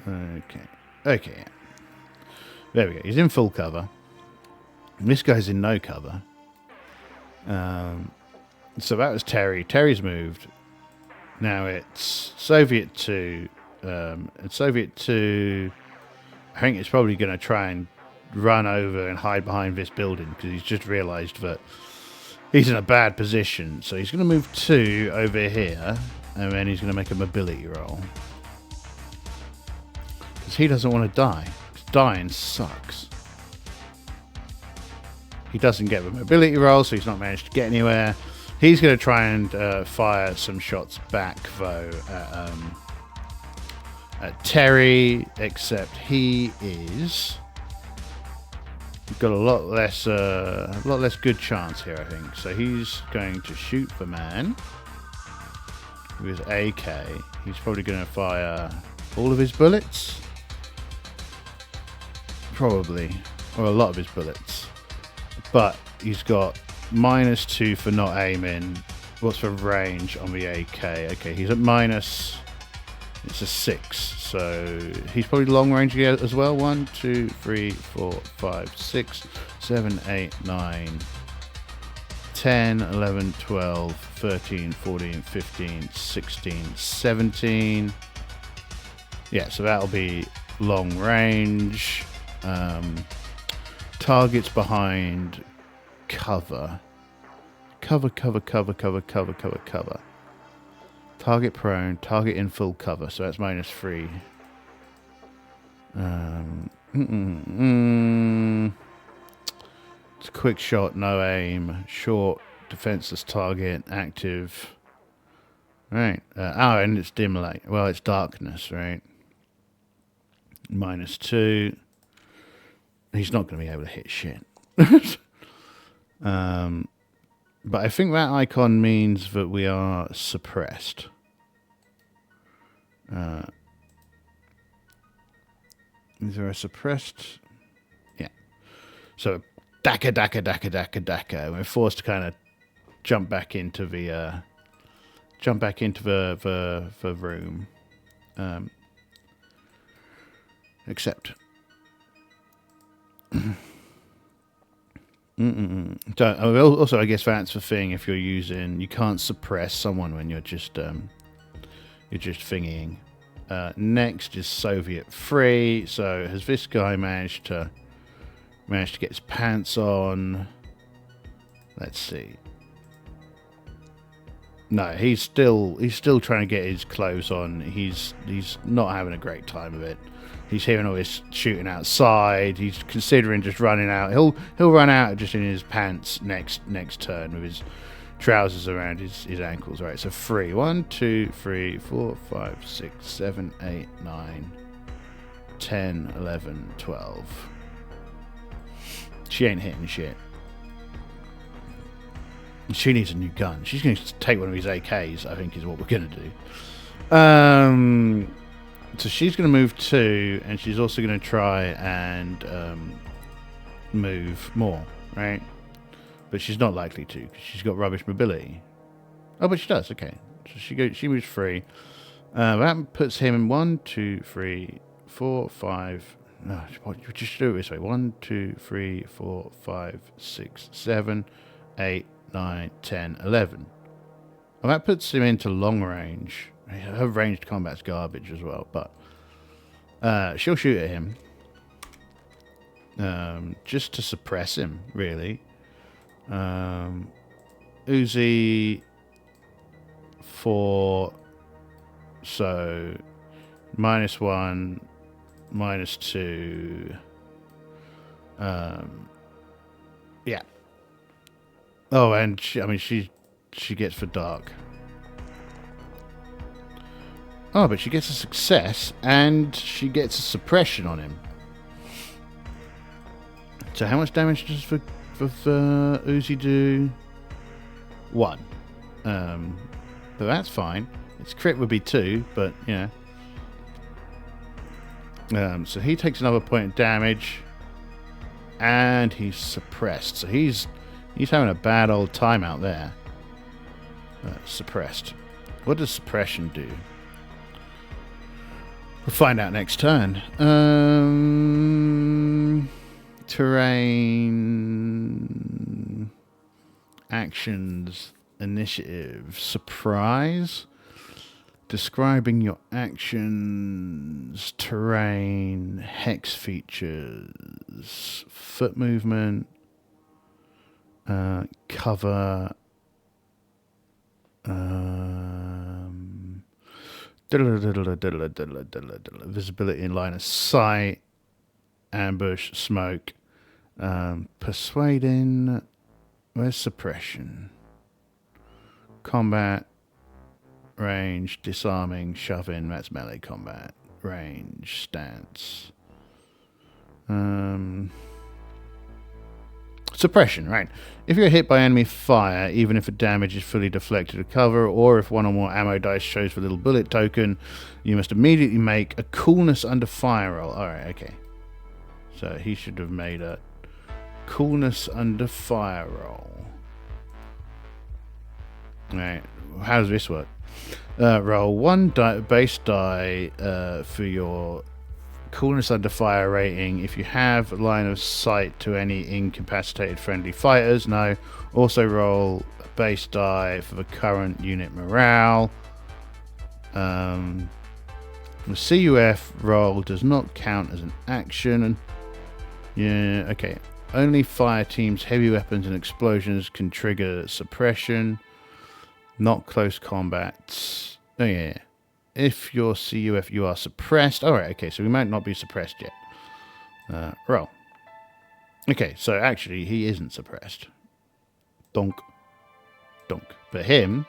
Okay. Okay. Yeah. There we go. He's in full cover. And this guy's in no cover. So that was Terry. Terry's moved. Now it's Soviet 2. And Soviet 2, I think it's probably going to try and run over and hide behind this building because he's just realised that he's in a bad position. So he's going to move 2 over here, and then he's going to make a mobility roll. Because he doesn't want to die. Dying sucks. He doesn't get the mobility roll, so he's not managed to get anywhere. He's going to try and fire some shots back, though, at Terry, except he is got a lot less good chance here, I think. So he's going to shoot the man with his AK. He's probably going to fire all of his bullets, probably, or a lot of his bullets. But he's got -2 for not aiming. What's the range on the AK? Okay, he's at minus. It's a 6, so he's probably long range as well. 1, 2, 3, 4, 5, 6, 7, 8, 9, 10, 11, 12, 13, 14, 15, 16, 17. Yeah, so that'll be long range. Targets behind cover. Cover. Target prone, target in full cover, so that's -3. It's a quick shot, no aim, short, defenseless target, active. Right. And it's dim light. Well, it's darkness, right? -2. He's not going to be able to hit shit. But I think that icon means that we are suppressed. Is there a suppressed? Yeah. So Daka. We're forced to kind of jump back into the room. Except. Also, I guess that's the thing. If you can't suppress someone when you're just thingying. Next is Soviet 3. So has this guy managed to get his pants on? Let's see. No, he's still trying to get his clothes on. He's not having a great time of it. He's hearing all this shooting outside. He's considering just running out. He'll run out just in his pants next turn with his trousers around his ankles. Right, so 3. 1, 2, 3, 4, 5, 6, 7, 8, 9, 10, 11, 12. She ain't hitting shit. She needs a new gun. She's going to take one of his AKs, I think, is what we're going to do. So she's going to move 2, and she's also going to try and move more, right? But she's not likely to, because she's got rubbish mobility. Oh, but she does, okay. So she moves 3. That puts him in 1, 2, 3, 4, 5... No, just do it this way. 1, 2, 3, 4, 5, 6, 7, 8, 9, 10, 11. Well, that puts him into long range. Her ranged combat's garbage as well, but she'll shoot at him just to suppress him, really. Uzi 4, so -1, -2. Yeah. Oh, and she gets for dark. Oh, but she gets a success, and she gets a suppression on him. So how much damage does of Uzi do 1. But that's fine. Its crit would be 2, but yeah. So he takes another point of damage, and he's suppressed. So he's having a bad old time out there. Suppressed. What does suppression do? We'll find out next turn. Terrain, actions, initiative, surprise. Describing your actions, terrain, hex features, foot movement, cover, visibility in line of sight, ambush, smoke, persuading. Where's suppression? Combat. Range, disarming, shoving, that's melee combat. Range, stance. Suppression, right. If you're hit by enemy fire, even if the damage is fully deflected or cover, or if one or more ammo dice shows the little bullet token, you must immediately make a coolness under fire roll. Alright, okay. So he should have made a coolness under fire roll. Alright, how does this work? Roll 1 base die for your coolness under fire rating. If you have line of sight to any incapacitated friendly fighters, no. Also roll base die for the current unit morale. The CUF roll does not count as an action. Yeah, okay. Only fire teams, heavy weapons, and explosions can trigger suppression. Not close combat. Oh, yeah. If you're CUF, you are suppressed. Alright, okay, so we might not be suppressed yet. Roll. Okay, so actually, he isn't suppressed. Donk. Donk. But him,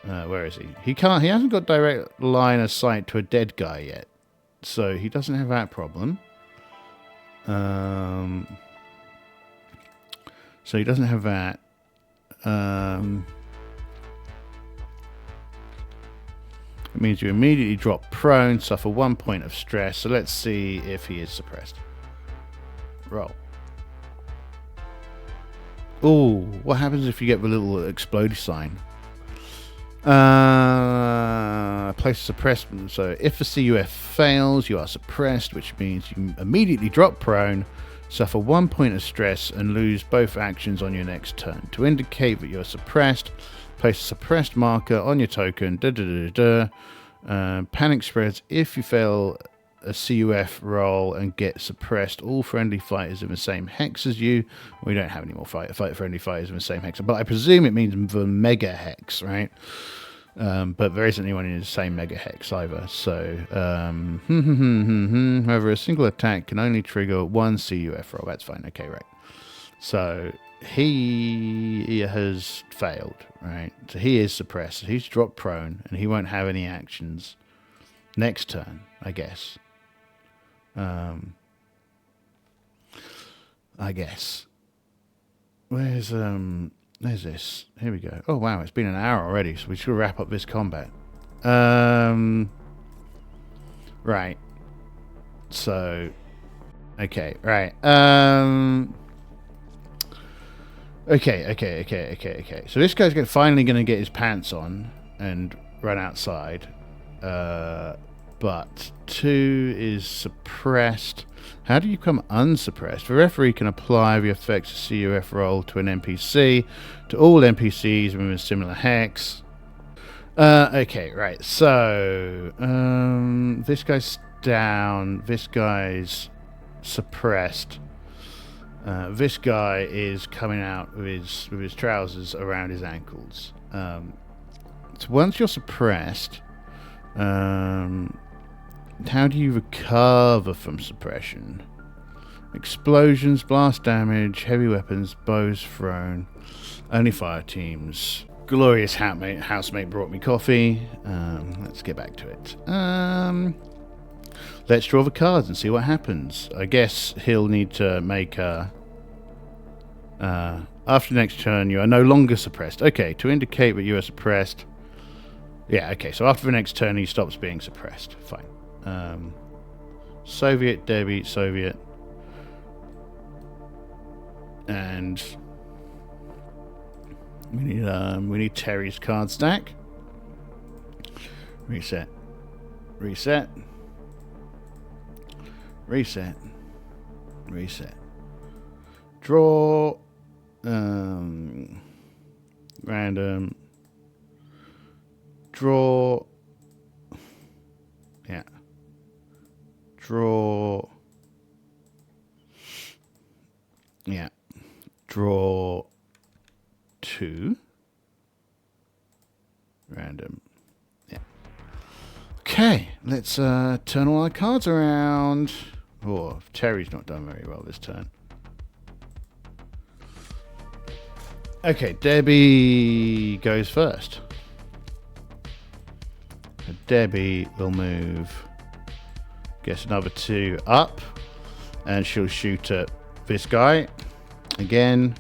where is he? He hasn't got direct line of sight to a dead guy yet. So he doesn't have that problem. So he doesn't have that. It means you immediately drop prone, suffer 1 point of stress. So let's see if he is suppressed. Roll. Ooh, what happens if you get the little explode sign? Place suppressed. So if the CUF fails, you are suppressed, which means you immediately drop prone, suffer 1 point of stress, and lose both actions on your next turn. To indicate that you're suppressed, place a suppressed marker on your token. Panic spreads if you fail a CUF roll and get suppressed. All friendly fighters in the same hex as you. We don't have any more friendly fighters in the same hex, but I presume it means the mega hex, right? But there isn't anyone in the same mega hex either. So, however, a single attack can only trigger 1 CUF roll. That's fine. Okay, right. So he has failed, right? So he is suppressed. He's dropped prone, and he won't have any actions next turn, I guess. I guess. Where's this? Here we go. Oh wow, it's been an hour already, so we should wrap up this combat. Right. So, okay, right. Okay. So this guy's finally going to get his pants on and run outside. But 2 is suppressed. How do you become unsuppressed? The referee can apply the effects of CUF roll to an NPC, to all NPCs with a similar hex. Okay, right. So, this guy's down. This guy's suppressed. This guy is coming out with his trousers around his ankles. So once you're suppressed, how do you recover from suppression? Explosions, blast damage, heavy weapons, bows thrown, only fire teams. Glorious housemate brought me coffee. Let's get back to it. Let's draw the cards and see what happens. I guess he'll need to make a After the next turn, you are no longer suppressed. Okay, to indicate that you are suppressed. Yeah, okay, so after the next turn, he stops being suppressed. Fine. Soviet, Debbie, Soviet. And we need Terry's card stack. Reset. Reset. Reset. Reset. Draw. Random. Draw. Yeah. Draw. Yeah. Draw 2. Random. Yeah. Okay, let's turn all our cards around. Oh, Terry's not done very well this turn. Okay, Debbie goes first. So Debbie will move, gets another 2 up, and she'll shoot at this guy again.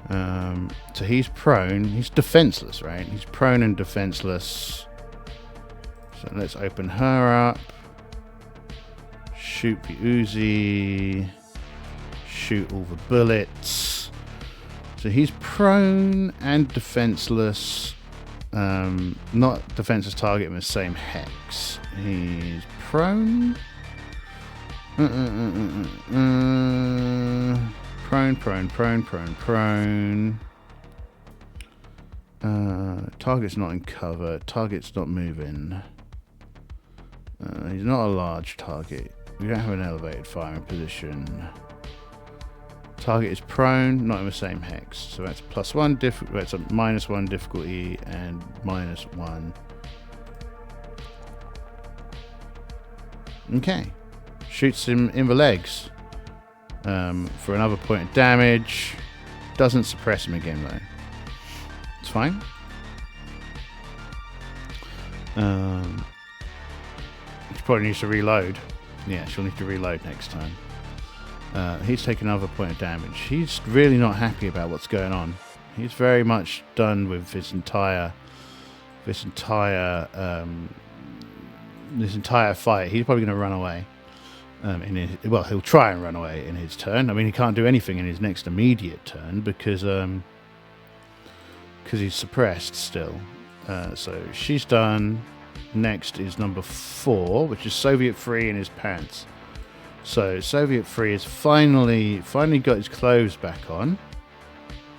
So he's prone. He's defenseless, right? He's prone and defenseless. So let's open her up. Shoot the Uzi. Shoot all the bullets. So he's prone and defenseless. Not defenseless target in the same hex. He's prone. Prone. Target's not in cover. Target's not moving. He's not a large target. We don't have an elevated firing position. Target is prone, not in the same hex. So that's +1 that's a -1 difficulty and -1. Okay. Shoots him in the legs. For another point of damage. Doesn't suppress him again though. It's fine. She probably needs to reload. Yeah, she'll need to reload next time. He's taken another point of damage. He's really not happy about what's going on. He's very much done with this entire fight. He's probably going to run away. He'll try and run away in his turn. I mean, he can't do anything in his next immediate turn because he's suppressed still. So she's done. Next is number 4, which is Soviet Free in his pants. So Soviet Free has finally got his clothes back on,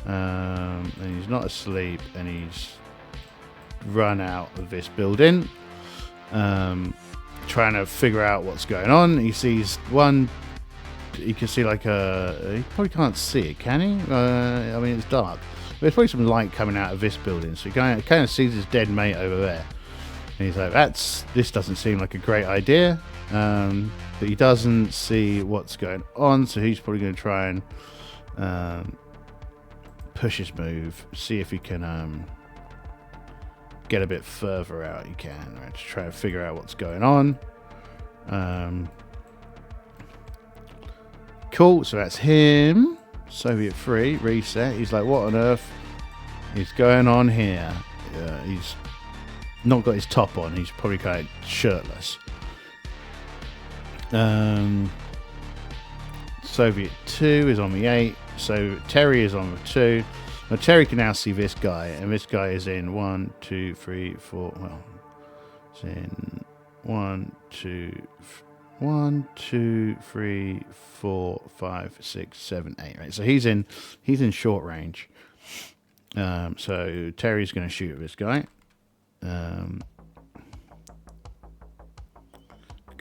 and he's not asleep, and he's run out of this building. Trying to figure out what's going on. He sees one. He can see like he probably can't see it, can he? I mean, it's dark. There's probably some light coming out of this building, so he kind of sees his dead mate over there, and he's like, this doesn't seem like a great idea. But he doesn't see what's going on, so he's probably going to try and push his move, see if he can get a bit further out. He can, right, to try and figure out what's going on. Cool, so that's him. Soviet Free, reset. He's like, what on earth is going on here? He's not got his top on. He's probably kind of shirtless. Soviet 2 is on the 8. So Terry is on the 2. Now Terry can now see this guy, and this guy is in 1, 2, 3, 4. Well, it's in 1, 2, 3, 4, 5, 6, 7, 8. Right. So he's in short range. So Terry's going to shoot at this guy. Come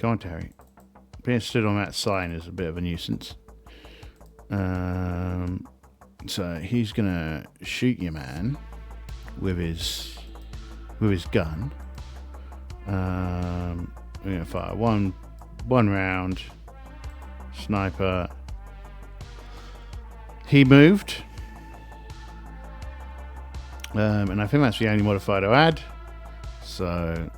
on, Terry. Being stood on that sign is a bit of a nuisance. So he's gonna shoot your man with his gun. We're gonna fire one round. Sniper. He moved. And I think that's the only modifier to add. So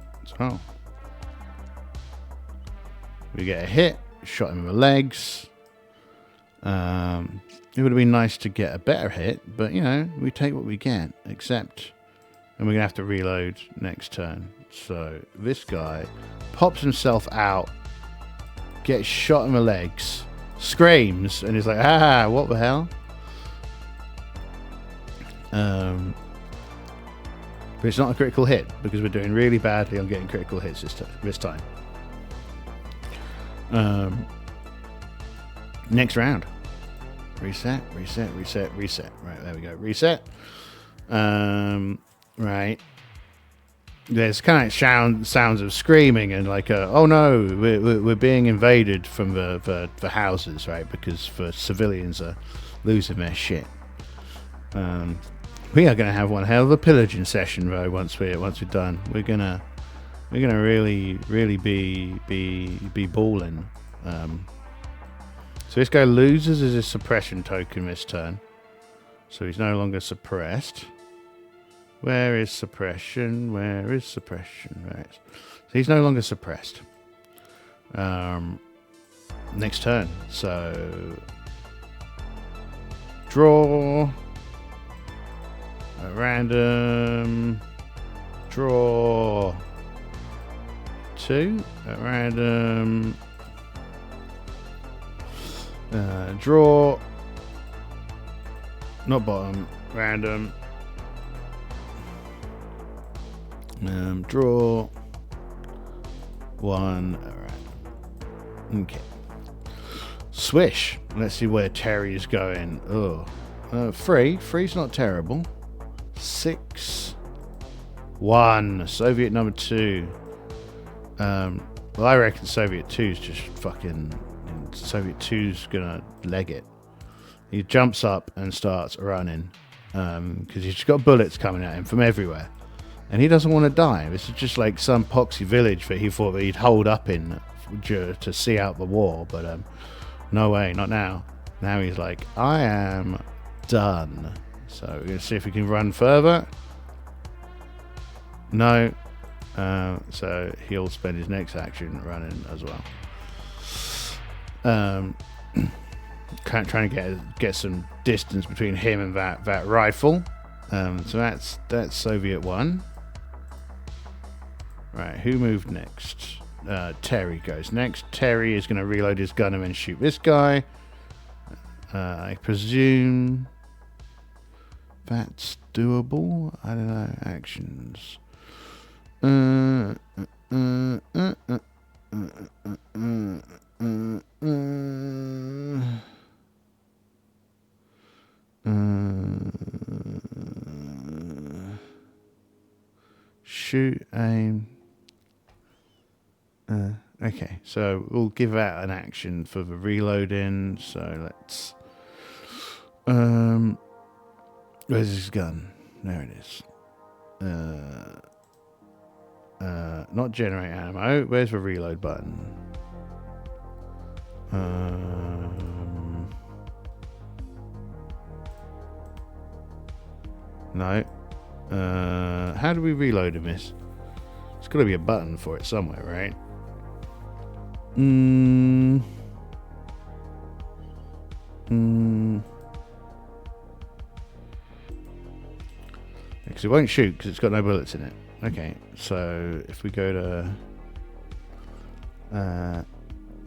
we get a hit, shot him in the legs. It would have been nice to get a better hit, but, you know, we take what we get, except... And we're going to have to reload next turn. So this guy pops himself out, gets shot in the legs, screams, and he's like, ah, what the hell? But it's not a critical hit, because we're doing really badly on getting critical hits this time. Next round. Reset, reset, reset, reset. Right, there we go. Reset. Right. There's kind of sounds of screaming and like, oh no, we're being invaded from the houses, right? Because the civilians are losing their shit. We are gonna have one hell of a pillaging session though. Once we're done, we're gonna really be balling. So this guy loses his suppression token this turn, so he's no longer suppressed. Where is suppression? Where is suppression? Right. So he's no longer suppressed. Next turn. So draw a random. Draw 2 at random. Draw. Not bottom. Random. Draw 1. Alright. Okay. Swish. Let's see where Terry's going. Oh. 3. 3's not terrible. 6. 1. Soviet number 2. Well, I reckon Soviet 2's just fucking... Soviet 2's gonna leg it. He jumps up and starts running. Because he's got bullets coming at him from everywhere. And he doesn't want to die. This is just like some poxy village that he thought that he'd hold up in to see out the war. But no way, not now. Now he's like, I am done. So we're going to see if we can run further. No. So he'll spend his next action running as well. Trying to get some distance between him and that rifle. So that's Soviet 1. Right, who moved next? Terry goes next. Terry is going to reload his gun and then shoot this guy. I presume that's doable. I don't know. Actions. Shoot, aim. Okay, so we'll give that an action for the reloading. So let's. Where's his gun? There it is. Not generate ammo. Where's the reload button? No. How do we reload him, miss? There's got to be a button for it somewhere, right? Because it won't shoot because it's got no bullets in it. Okay, so if we go to...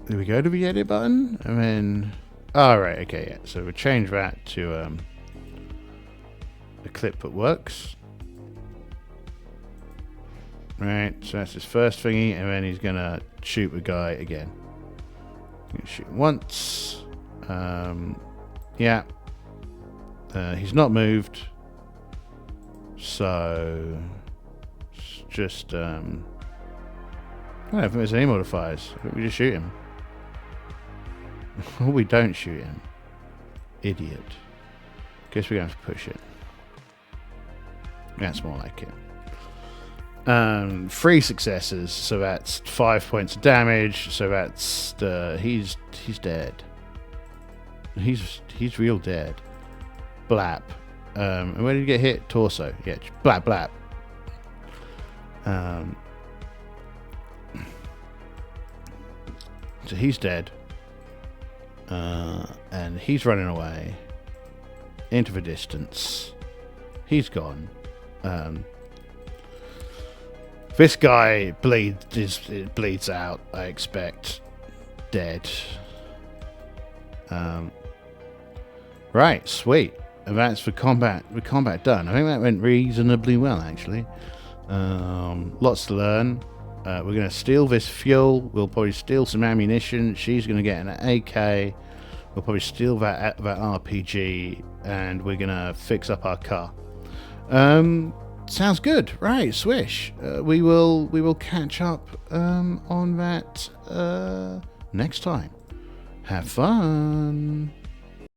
do we go to the edit button? And then... Oh, right, okay, yeah. So we'll change that to a clip that works. Right, so that's his first thingy, and then he's going to shoot the guy again. Shoot once. Yeah. He's not moved. So... It's just... I don't know if there's any modifiers. We just shoot him. Or we don't shoot him. Idiot. Guess we're going to have to push it. That's more like it. 3 successes, so that's 5 points of damage. So that's he's dead. He's real dead. Blap. And where did he get hit? Torso. Yeah, blap blap. So he's dead. And he's running away. into the distance. He's gone. This guy bleeds out, I expect. Dead. Right, sweet. And that's the combat done. I think that went reasonably well, actually. Lots to learn. We're going to steal this fuel. We'll probably steal some ammunition. She's going to get an AK. We'll probably steal that RPG, and we're going to fix up our car. Sounds good. Right, Swish. We will catch up on that next time. Have fun.